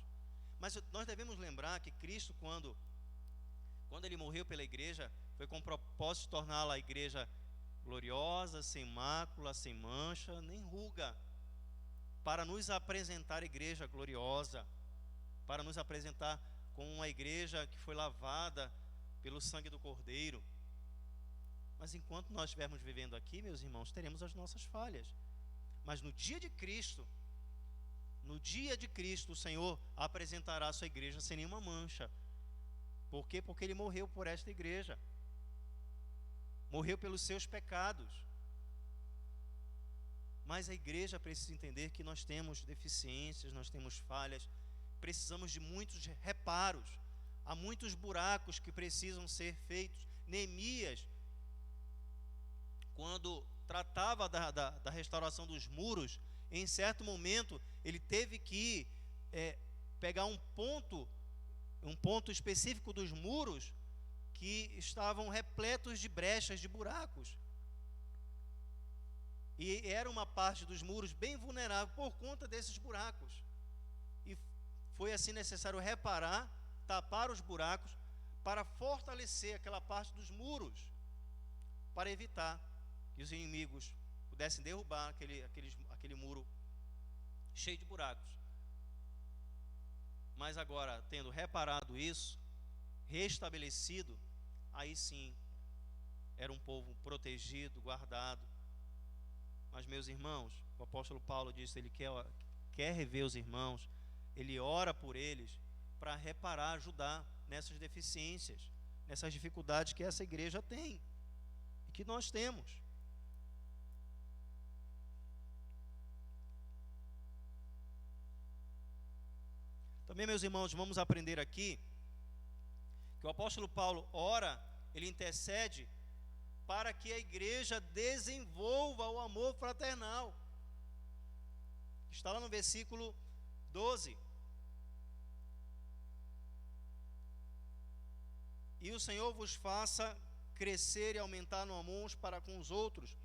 Mas nós devemos lembrar que Cristo, quando Ele morreu pela igreja, foi com o propósito de torná-la a igreja gloriosa, sem mácula, sem mancha, nem ruga, para nos apresentar a igreja gloriosa, para nos apresentar como uma igreja que foi lavada pelo sangue do Cordeiro. Mas enquanto nós estivermos vivendo aqui, meus irmãos, teremos as nossas falhas. Mas no dia de Cristo, o Senhor apresentará a sua igreja sem nenhuma mancha. Por quê? Porque Ele morreu por esta igreja. Morreu pelos seus pecados. Mas a igreja precisa entender que nós temos deficiências, nós temos falhas, precisamos de muitos reparos. Há muitos buracos que precisam ser feitos. Neemias, quando tratava da restauração dos muros, em certo momento ele teve que pegar um ponto específico dos muros que estavam repletos de brechas, de buracos, e era uma parte dos muros bem vulnerável por conta desses buracos, e foi assim necessário reparar, tapar os buracos para fortalecer aquela parte dos muros, para evitar que os inimigos pudessem derrubar aquele muro cheio de buracos. Mas agora, tendo reparado isso, restabelecido, aí sim, era um povo protegido, guardado. Mas, meus irmãos, o apóstolo Paulo disse, ele quer rever os irmãos, ele ora por eles, para reparar, ajudar nessas deficiências, nessas dificuldades que essa igreja tem, e que nós temos. Também, meus irmãos, vamos aprender aqui que o apóstolo Paulo ora, ele intercede para que a igreja desenvolva o amor fraternal. Está lá no versículo 12. E o Senhor vos faça crescer e aumentar no amor uns para com os outros,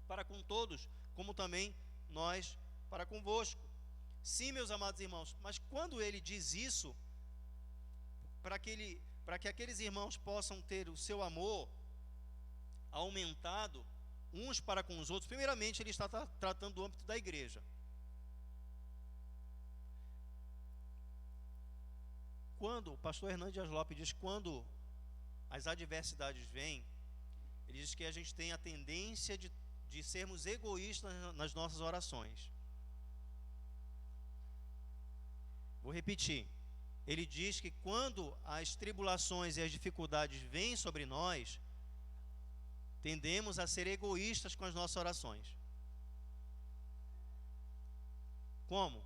para com todos, como também nós para convosco. Sim, meus amados irmãos, mas quando ele diz isso, para que aqueles irmãos possam ter o seu amor aumentado uns para com os outros, primeiramente ele está tratando do âmbito da igreja. Quando o pastor Hernandes Dias Lopes diz, quando as adversidades vêm, ele diz que a gente tem a tendência de sermos egoístas nas nossas orações. Vou repetir. Ele diz que quando as tribulações e as dificuldades vêm sobre nós, tendemos a ser egoístas com as nossas orações. Como?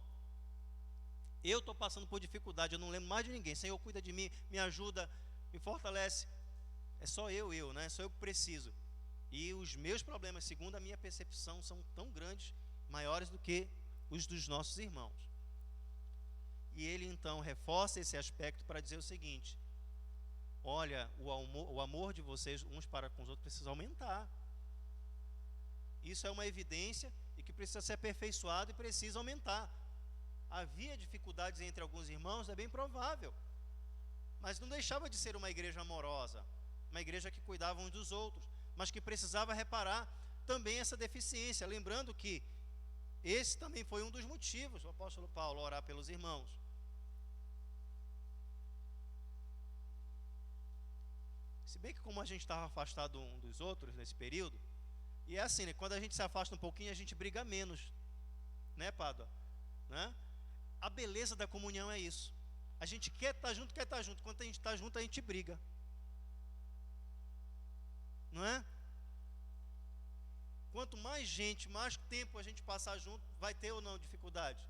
Eu estou passando por dificuldade, eu não lembro mais de ninguém. Senhor, cuida de mim, me ajuda, me fortalece. É só eu, né? Só eu que preciso. E os meus problemas, segundo a minha percepção, são tão grandes, maiores do que os dos nossos irmãos. E ele então reforça esse aspecto para dizer o seguinte: olha, o amor de vocês uns para com os outros precisa aumentar. Isso é uma evidência e que precisa ser aperfeiçoado e precisa aumentar. Havia dificuldades entre alguns irmãos, é bem provável, mas não deixava de ser uma igreja amorosa, uma igreja que cuidava uns dos outros, mas que precisava reparar também essa deficiência, lembrando que esse também foi um dos motivos do apóstolo Paulo orar pelos irmãos. Se bem que como a gente estava afastado um dos outros nesse período, e é assim, né? Quando a gente se afasta um pouquinho, a gente briga menos, né, Pádua? Né? A beleza da comunhão é isso. A gente quer estar junto. Quando a gente está junto, a gente briga. Não é? Quanto mais gente, mais tempo a gente passar junto, vai ter ou não dificuldade?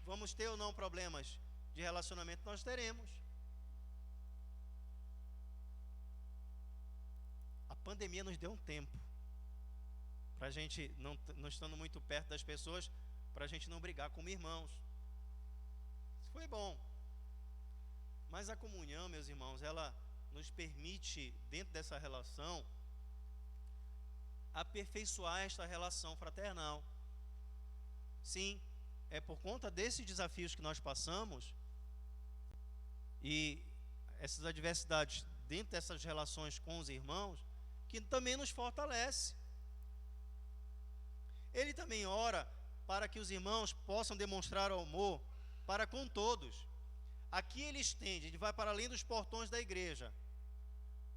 Vamos ter ou não problemas de relacionamento? Nós teremos. A pandemia nos deu um tempo para a gente, não estando muito perto das pessoas, para a gente não brigar como irmãos. Isso foi bom. Mas a comunhão, meus irmãos, ela nos permite, dentro dessa relação, aperfeiçoar esta relação fraternal. Sim, é por conta desses desafios que nós passamos e essas adversidades dentro dessas relações com os irmãos que também nos fortalece. Ele também ora para que os irmãos possam demonstrar o amor para com todos. Aqui ele estende, ele vai para além dos portões da igreja.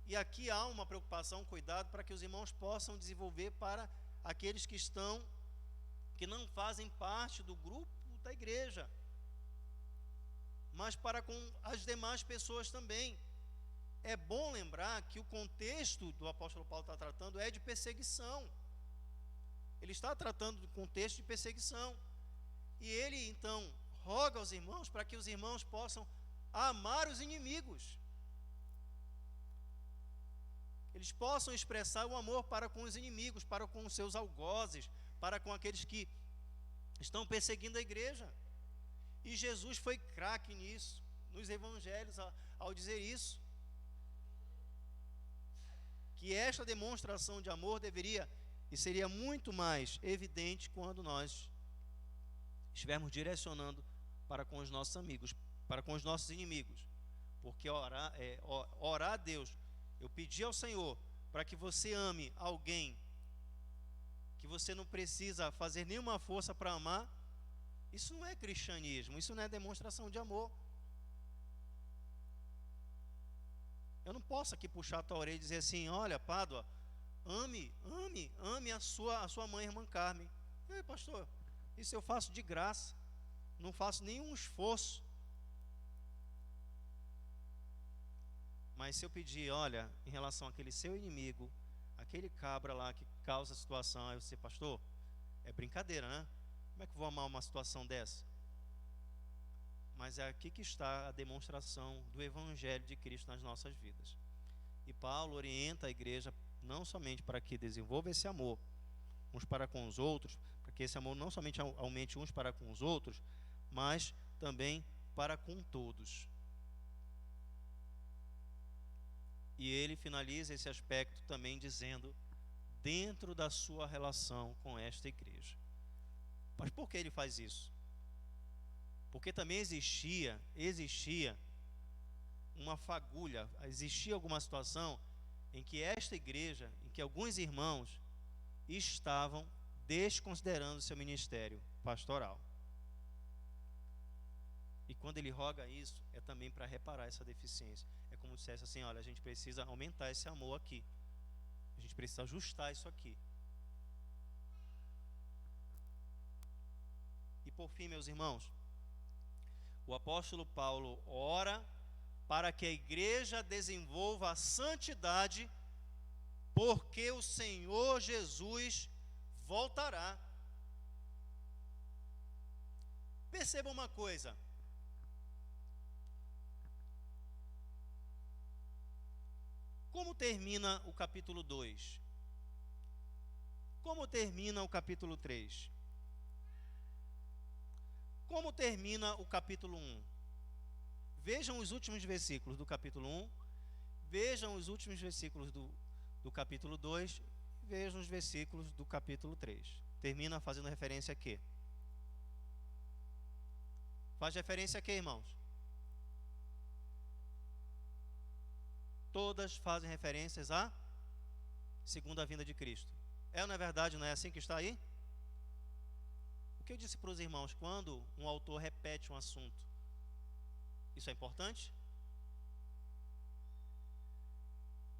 E aqui há uma preocupação, um cuidado para que os irmãos possam desenvolver para aqueles que não fazem parte do grupo da igreja, mas para com as demais pessoas também. É bom lembrar que o contexto do apóstolo Paulo está tratando é de perseguição. Ele está tratando do contexto de perseguição. E ele então roga aos irmãos para que os irmãos possam amar os inimigos. Eles possam expressar o amor para com os inimigos, para com os seus algozes, para com aqueles que estão perseguindo a igreja. E Jesus foi craque nisso, nos evangelhos, ao dizer isso. Que esta demonstração de amor deveria e seria muito mais evidente quando nós estivermos direcionando para com os nossos amigos, para com os nossos inimigos. Porque orar a Deus, eu pedi ao Senhor para que você ame alguém que você não precisa fazer nenhuma força para amar. Isso não é cristianismo, isso não é demonstração de amor. Eu não posso aqui puxar a tua orelha e dizer assim: olha, Pádua, ame a sua mãe, irmã Carmen. Ei, pastor, isso eu faço de graça, não faço nenhum esforço. Mas se eu pedir, olha, em relação àquele seu inimigo, aquele cabra lá que causa a situação, aí você, pastor, é brincadeira, né? Como é que eu vou amar uma situação dessa? Mas é aqui que está a demonstração do Evangelho de Cristo nas nossas vidas. E Paulo orienta a igreja não somente para que desenvolva esse amor uns para com os outros, para que esse amor não somente aumente uns para com os outros, mas também para com todos. E ele finaliza esse aspecto também dizendo, dentro da sua relação com esta igreja. Mas por que ele faz isso? Porque também existia uma fagulha, existia alguma situação em que esta igreja, em que alguns irmãos estavam desconsiderando seu ministério pastoral. E quando ele roga isso, é também para reparar essa deficiência. É como se dissesse assim, olha, a gente precisa aumentar esse amor aqui. A gente precisa ajustar isso aqui. E por fim, meus irmãos, o apóstolo Paulo ora para que a igreja desenvolva a santidade, porque o Senhor Jesus voltará. Perceba uma coisa. Como termina o capítulo 2? Como termina o capítulo 3? Como termina o capítulo 1? Vejam os últimos versículos do capítulo 1, vejam os últimos versículos do capítulo 2, vejam os versículos do capítulo 3. Termina fazendo referência a quê? Faz referência a quê, irmãos? Todas fazem referências à segunda vinda de Cristo. É ou não é verdade, não é assim que está aí? O que eu disse para os irmãos, quando um autor repete um assunto, isso é importante?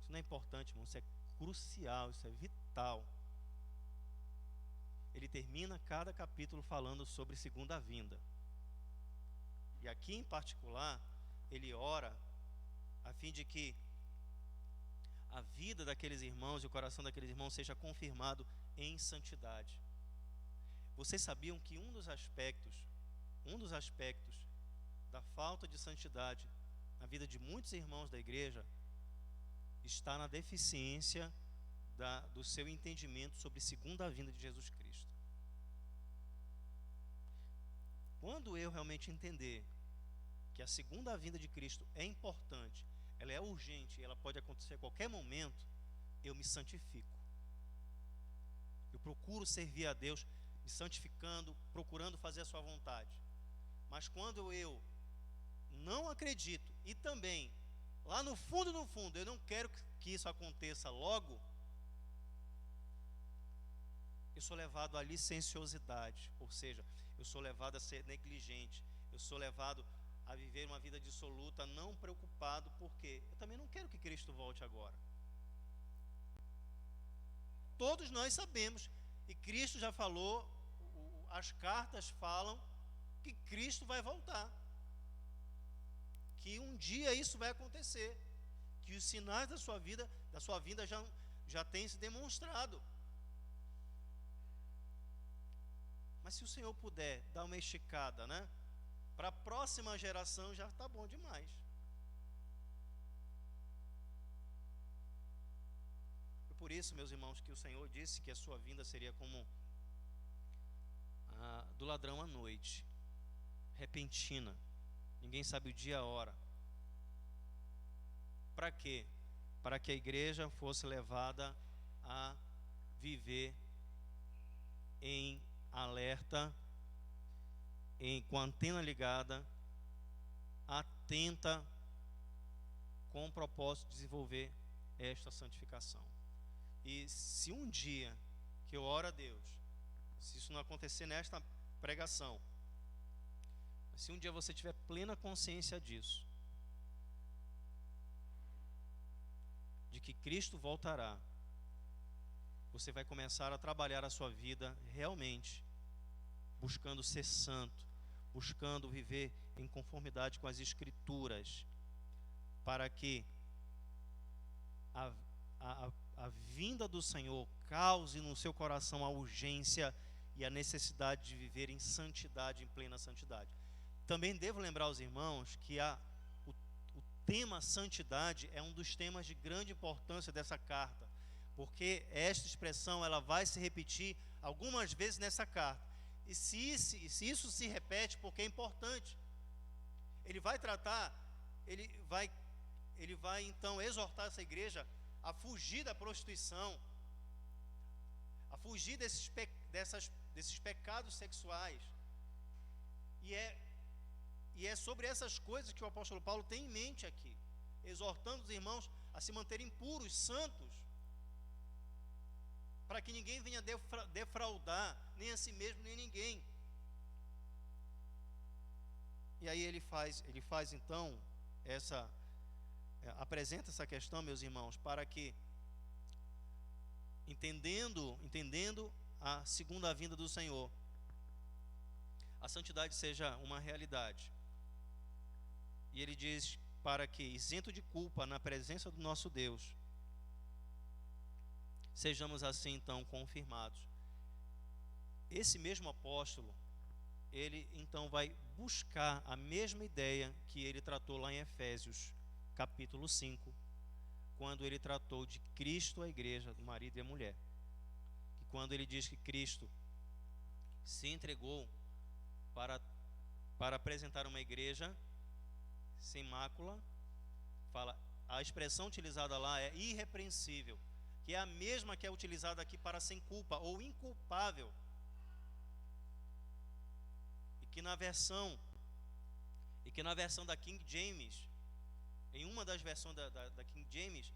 Isso não é importante, irmão, isso é crucial, isso é vital. Ele termina cada capítulo falando sobre segunda vinda. E aqui em particular, ele ora a fim de que a vida daqueles irmãos e o coração daqueles irmãos seja confirmado em santidade. Vocês sabiam que um dos aspectos da falta de santidade na vida de muitos irmãos da igreja está na deficiência do seu entendimento sobre a segunda vinda de Jesus Cristo. Quando eu realmente entender que a segunda vinda de Cristo é importante, ela é urgente, ela pode acontecer a qualquer momento, eu me santifico. Eu procuro servir a Deus, me santificando, procurando fazer a sua vontade. Mas quando eu não acredito, e também, lá no fundo, eu não quero que isso aconteça logo, eu sou levado à licenciosidade, ou seja, eu sou levado a ser negligente, eu sou levado a viver uma vida dissoluta, não preocupado, porque eu também não quero que Cristo volte agora. Todos nós sabemos, e Cristo já falou, as cartas falam que Cristo vai voltar, que um dia isso vai acontecer, que os sinais da sua vinda já têm se demonstrado. Mas se o Senhor puder dar uma esticada, né, para a próxima geração, já está bom demais. É por isso, meus irmãos, que o Senhor disse que a sua vinda seria como a do ladrão à noite, repentina. Ninguém sabe o dia e a hora. Para quê? Para que a igreja fosse levada a viver em alerta, com a antena ligada, atenta, com o propósito de desenvolver esta santificação. E se um dia, que eu oro a Deus, se isso não acontecer nesta pregação, se um dia você tiver plena consciência disso, de que Cristo voltará, você vai começar a trabalhar a sua vida realmente, buscando ser santo, buscando viver em conformidade com as Escrituras, para que a vinda do Senhor cause no seu coração a urgência e a necessidade de viver em santidade, em plena santidade. Também devo lembrar aos irmãos que o tema santidade é um dos temas de grande importância dessa carta, porque esta expressão ela vai se repetir algumas vezes nessa carta. E se isso se repete, porque é importante, ele vai então exortar essa igreja a fugir da prostituição, a fugir desses pecados sexuais. E é sobre essas coisas que o apóstolo Paulo tem em mente aqui, exortando os irmãos a se manterem puros, santos, para que ninguém venha defraudar, nem a si mesmo, nem ninguém. E aí ele faz então apresenta essa questão, meus irmãos, para que, entendendo a segunda vinda do Senhor, a santidade seja uma realidade. E ele diz para que, isento de culpa na presença do nosso Deus, sejamos assim então confirmados. Esse mesmo apóstolo, ele então vai buscar a mesma ideia que ele tratou lá em Efésios, capítulo 5, quando ele tratou de Cristo, a igreja, do marido e a mulher. E quando ele diz que Cristo se entregou para apresentar uma igreja sem mácula, a expressão utilizada lá é irrepreensível, que é a mesma que é utilizada aqui para sem culpa ou inculpável. E que na versão da King James, em uma das versões da King James,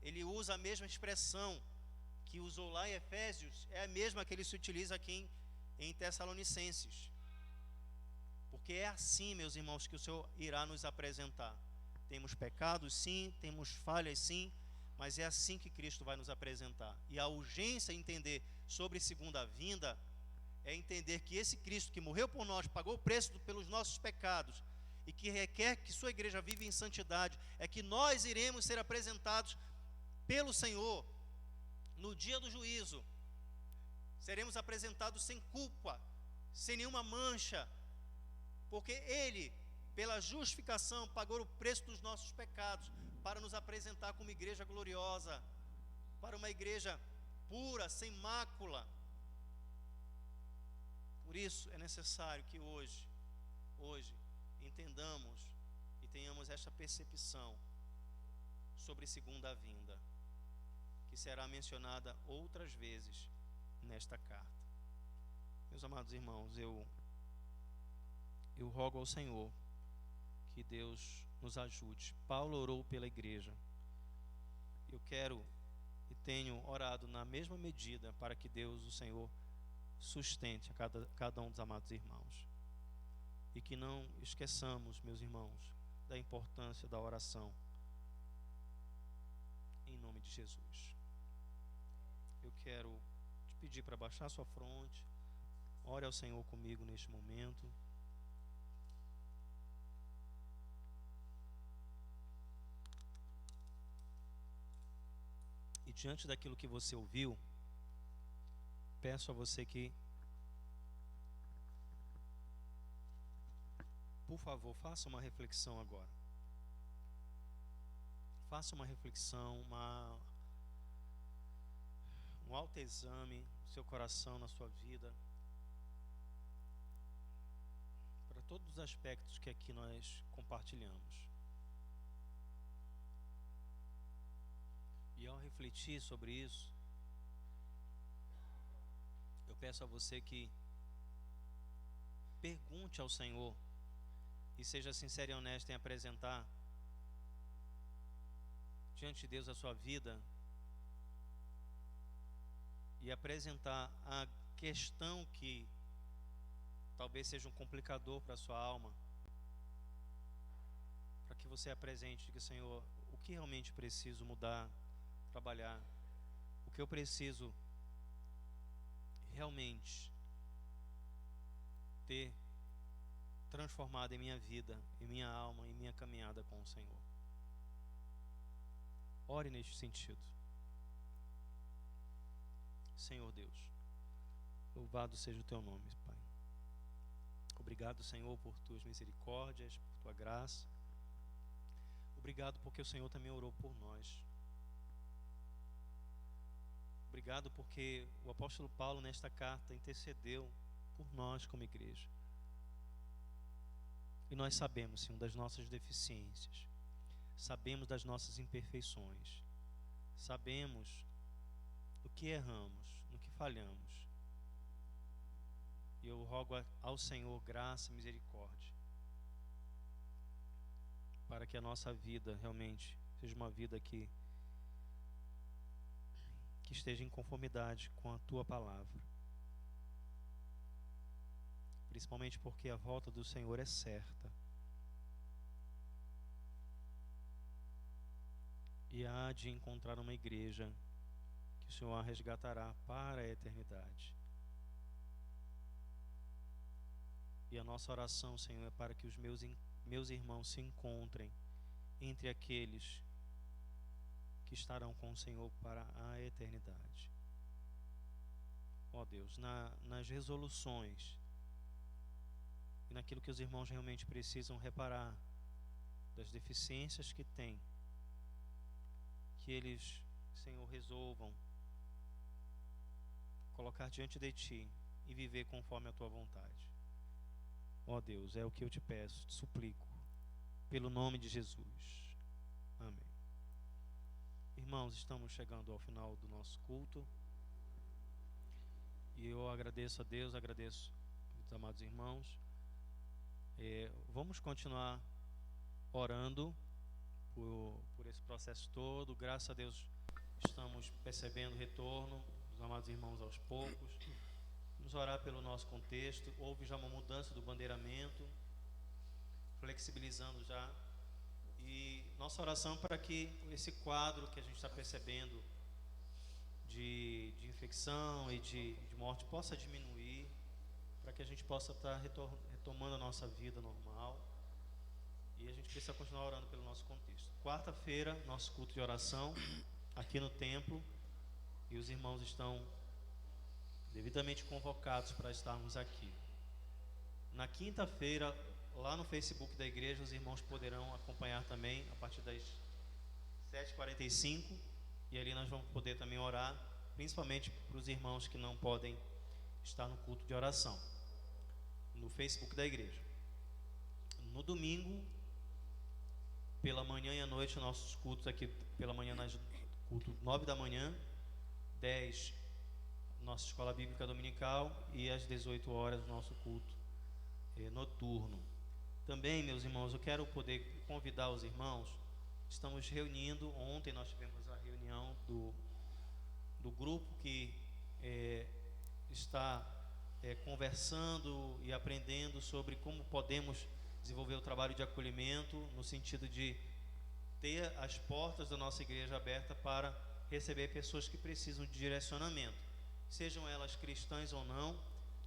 ele usa a mesma expressão que usou lá em Efésios, é a mesma que ele se utiliza aqui em Tessalonicenses. Porque é assim, meus irmãos, que o Senhor irá nos apresentar. Temos pecados, sim, temos falhas, sim, mas é assim que Cristo vai nos apresentar. E a urgência em entender sobre segunda vinda é entender que esse Cristo que morreu por nós, pagou o preço pelos nossos pecados e que requer que sua igreja viva em santidade, é que nós iremos ser apresentados pelo Senhor no dia do juízo. Seremos apresentados sem culpa, sem nenhuma mancha, porque Ele, pela justificação, pagou o preço dos nossos pecados, para nos apresentar como igreja gloriosa, para uma igreja pura, sem mácula. Por isso é necessário que hoje entendamos e tenhamos esta percepção sobre segunda vinda, que será mencionada outras vezes nesta carta. Meus amados irmãos, eu rogo ao Senhor que Deus nos ajude. Paulo orou pela igreja. Eu quero e tenho orado na mesma medida para que Deus, o Senhor, sustente a cada um dos amados irmãos. E que não esqueçamos, meus irmãos, da importância da oração. Em nome de Jesus. Eu quero te pedir para baixar sua fronte. Ore ao Senhor comigo neste momento. E diante daquilo que você ouviu, peço a você que, por favor, faça uma reflexão agora. Faça uma reflexão, um autoexame do seu coração, na sua vida, para todos os aspectos que aqui nós compartilhamos. E ao refletir sobre isso, eu peço a você que pergunte ao Senhor e seja sincero e honesto em apresentar diante de Deus a sua vida e apresentar a questão que talvez seja um complicador para a sua alma, para que você apresente e diga: Senhor, o que realmente preciso mudar, trabalhar, o que eu preciso realmente ter transformado em minha vida, em minha alma, em minha caminhada com o Senhor. Ore neste sentido. Senhor Deus, louvado seja o teu nome, Pai. Obrigado, Senhor, por tuas misericórdias, por tua graça. Obrigado porque o Senhor também orou por nós. Obrigado porque o apóstolo Paulo nesta carta intercedeu por nós como igreja. E nós sabemos, Senhor, das nossas deficiências. Sabemos das nossas imperfeições. Sabemos no que erramos, no que falhamos. E eu rogo ao Senhor graça e misericórdia, para que a nossa vida realmente seja uma vida que esteja em conformidade com a Tua palavra. Principalmente porque a volta do Senhor é certa. E há de encontrar uma igreja que o Senhor a resgatará para a eternidade. E a nossa oração, Senhor, é para que os meus irmãos se encontrem entre aqueles que estarão com o Senhor para a eternidade. Ó Deus, nas resoluções e naquilo que os irmãos realmente precisam reparar, das deficiências que têm, que eles, Senhor, resolvam colocar diante de Ti e viver conforme a Tua vontade. Ó Deus, é o que eu te peço, te suplico, pelo nome de Jesus. Amém. Irmãos, estamos chegando ao final do nosso culto. E eu agradeço a Deus, agradeço aos amados irmãos. Vamos continuar orando por esse processo todo. Graças a Deus estamos percebendo o retorno dos amados irmãos aos poucos. Vamos orar pelo nosso contexto. Houve já uma mudança do bandeiramento, flexibilizando já. E nossa oração para que esse quadro que a gente está percebendo de infecção e de morte possa diminuir, para que a gente possa estar retomando a nossa vida normal. E a gente precisa continuar orando pelo nosso contexto. Quarta-feira, nosso culto de oração aqui no templo, e os irmãos estão devidamente convocados para estarmos aqui. Na quinta-feira, lá no Facebook da igreja, os irmãos poderão acompanhar também a partir das 7h45, e ali nós vamos poder também orar principalmente para os irmãos que não podem estar no culto de oração, no Facebook da igreja. No domingo, pela manhã e à noite, nossos cultos aqui, pela manhã, culto 9 da manhã, 10, nossa escola bíblica dominical, e às 18 horas, nosso culto noturno. Também, meus irmãos, eu quero poder convidar os irmãos. Estamos reunindo. Ontem nós tivemos a reunião do grupo que está conversando e aprendendo sobre como podemos desenvolver o trabalho de acolhimento, no sentido de ter as portas da nossa igreja abertas para receber pessoas que precisam de direcionamento, sejam elas cristãs ou não,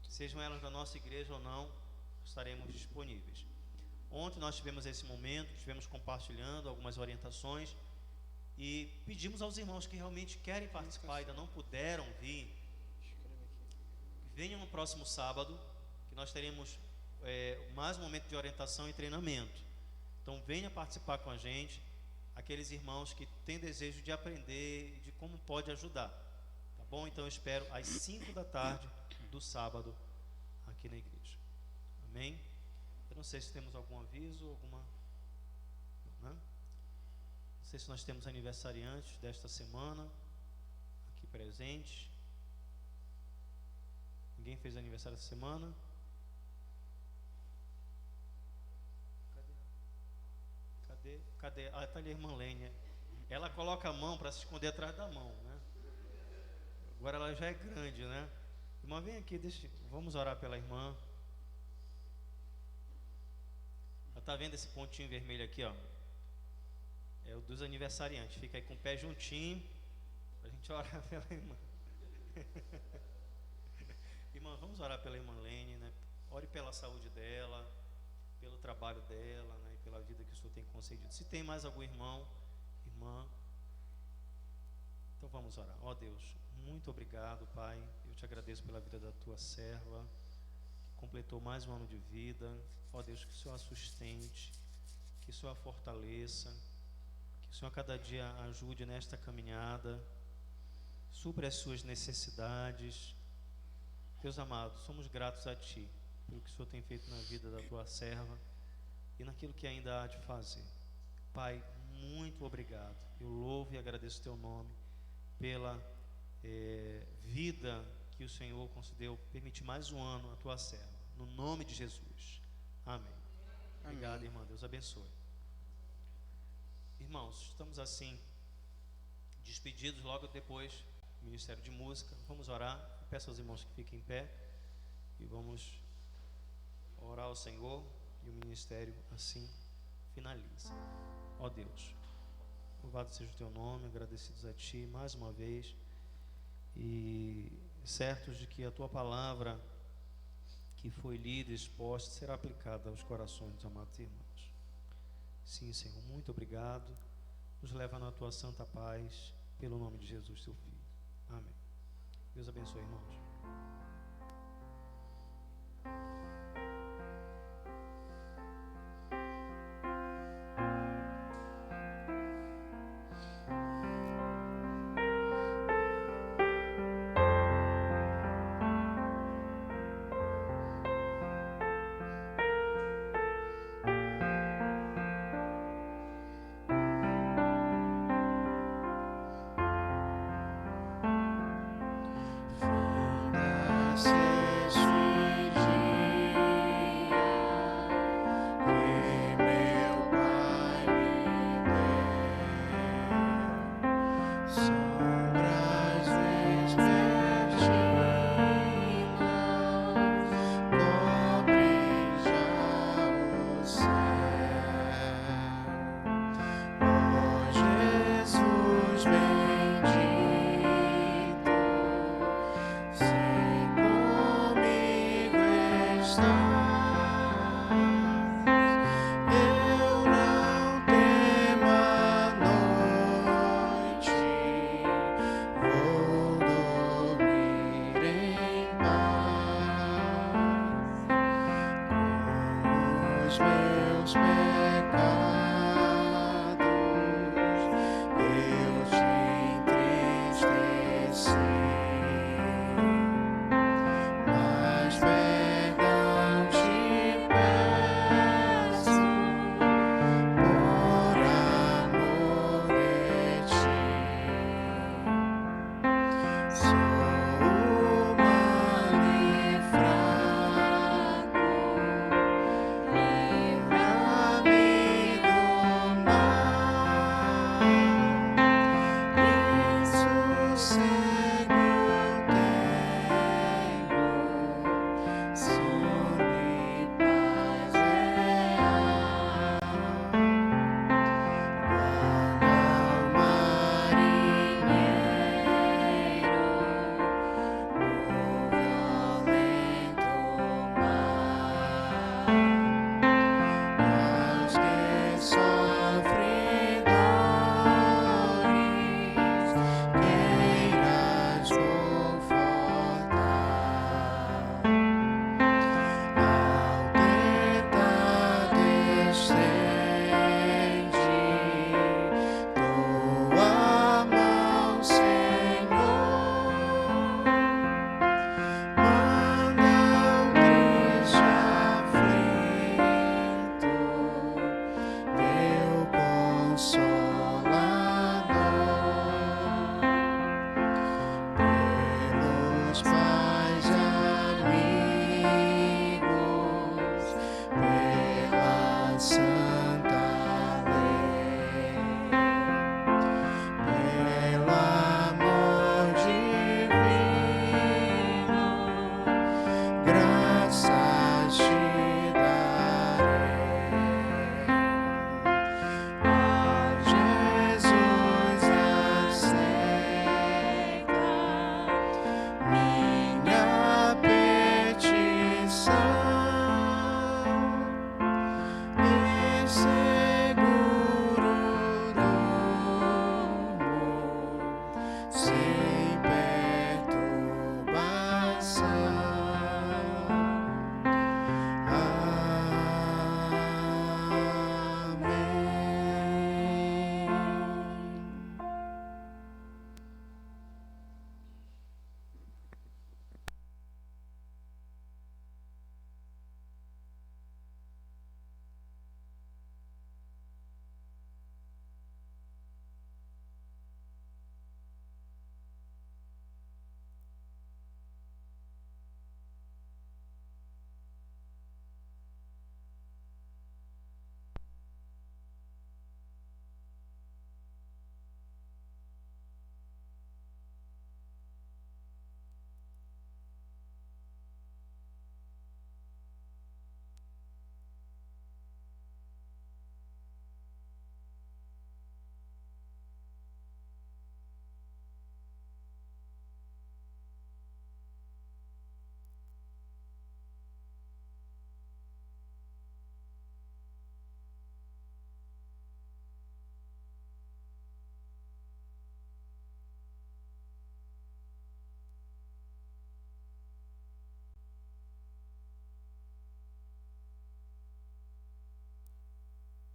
sejam elas da nossa igreja ou não, estaremos disponíveis. Ontem nós tivemos esse momento, estivemos compartilhando algumas orientações e pedimos aos irmãos que realmente querem participar, ainda não puderam vir, venham no próximo sábado, que nós teremos mais um momento de orientação e treinamento. Então venha participar com a gente, aqueles irmãos que têm desejo de aprender, de como pode ajudar, tá bom? Então eu espero às 5 da tarde do sábado aqui na igreja. Amém? Eu não sei se temos algum aviso, alguma... Não, né? Não sei se nós temos aniversariantes desta semana aqui presentes. Ninguém fez aniversário essa semana? Cadê? Ah, está ali a irmã Lênia. Ela coloca a mão para se esconder atrás da mão, né? Agora ela já é grande, né? Irmã, vem aqui, vamos orar pela irmã. Ela está vendo esse pontinho vermelho aqui, ó? É o dos aniversariantes. Fica aí com o pé juntinho para a gente orar pela irmã. Irmã, vamos orar pela irmã Lene, né? Ore pela saúde dela, pelo trabalho dela, né? E pela vida que o Senhor tem concedido. Se tem mais algum irmão, irmã, então vamos orar. Ó Deus, muito obrigado, Pai. Eu te agradeço pela vida da tua serva, que completou mais um ano de vida. Ó Deus, que o Senhor a sustente, que o Senhor a fortaleça, que o Senhor a cada dia a ajude nesta caminhada, supre as suas necessidades. Deus amado, somos gratos a Ti pelo que o Senhor tem feito na vida da tua serva e naquilo que ainda há de fazer. Pai, muito obrigado. Eu louvo e agradeço o Teu nome pela vida que o Senhor concedeu, permitir mais um ano a tua serva. No nome de Jesus. Amém. Obrigado, Amém. irmã. Deus abençoe. Irmãos, estamos assim despedidos. Logo depois do Ministério de Música, vamos orar. Peço aos irmãos que fiquem em pé e vamos orar ao Senhor, e o ministério assim finaliza. Ó Deus, louvado seja o Teu nome, agradecidos a Ti mais uma vez e certos de que a Tua palavra que foi lida e exposta será aplicada aos corações dos amados irmãos. Sim, Senhor, muito obrigado. Nos leva na Tua santa paz, pelo nome de Jesus, Teu Filho. Amém. Deus abençoe, irmãos. Eu te entristeci. santa lei. Pelo amor divino, graças te darei. Ó Jesus, aceita minha petição e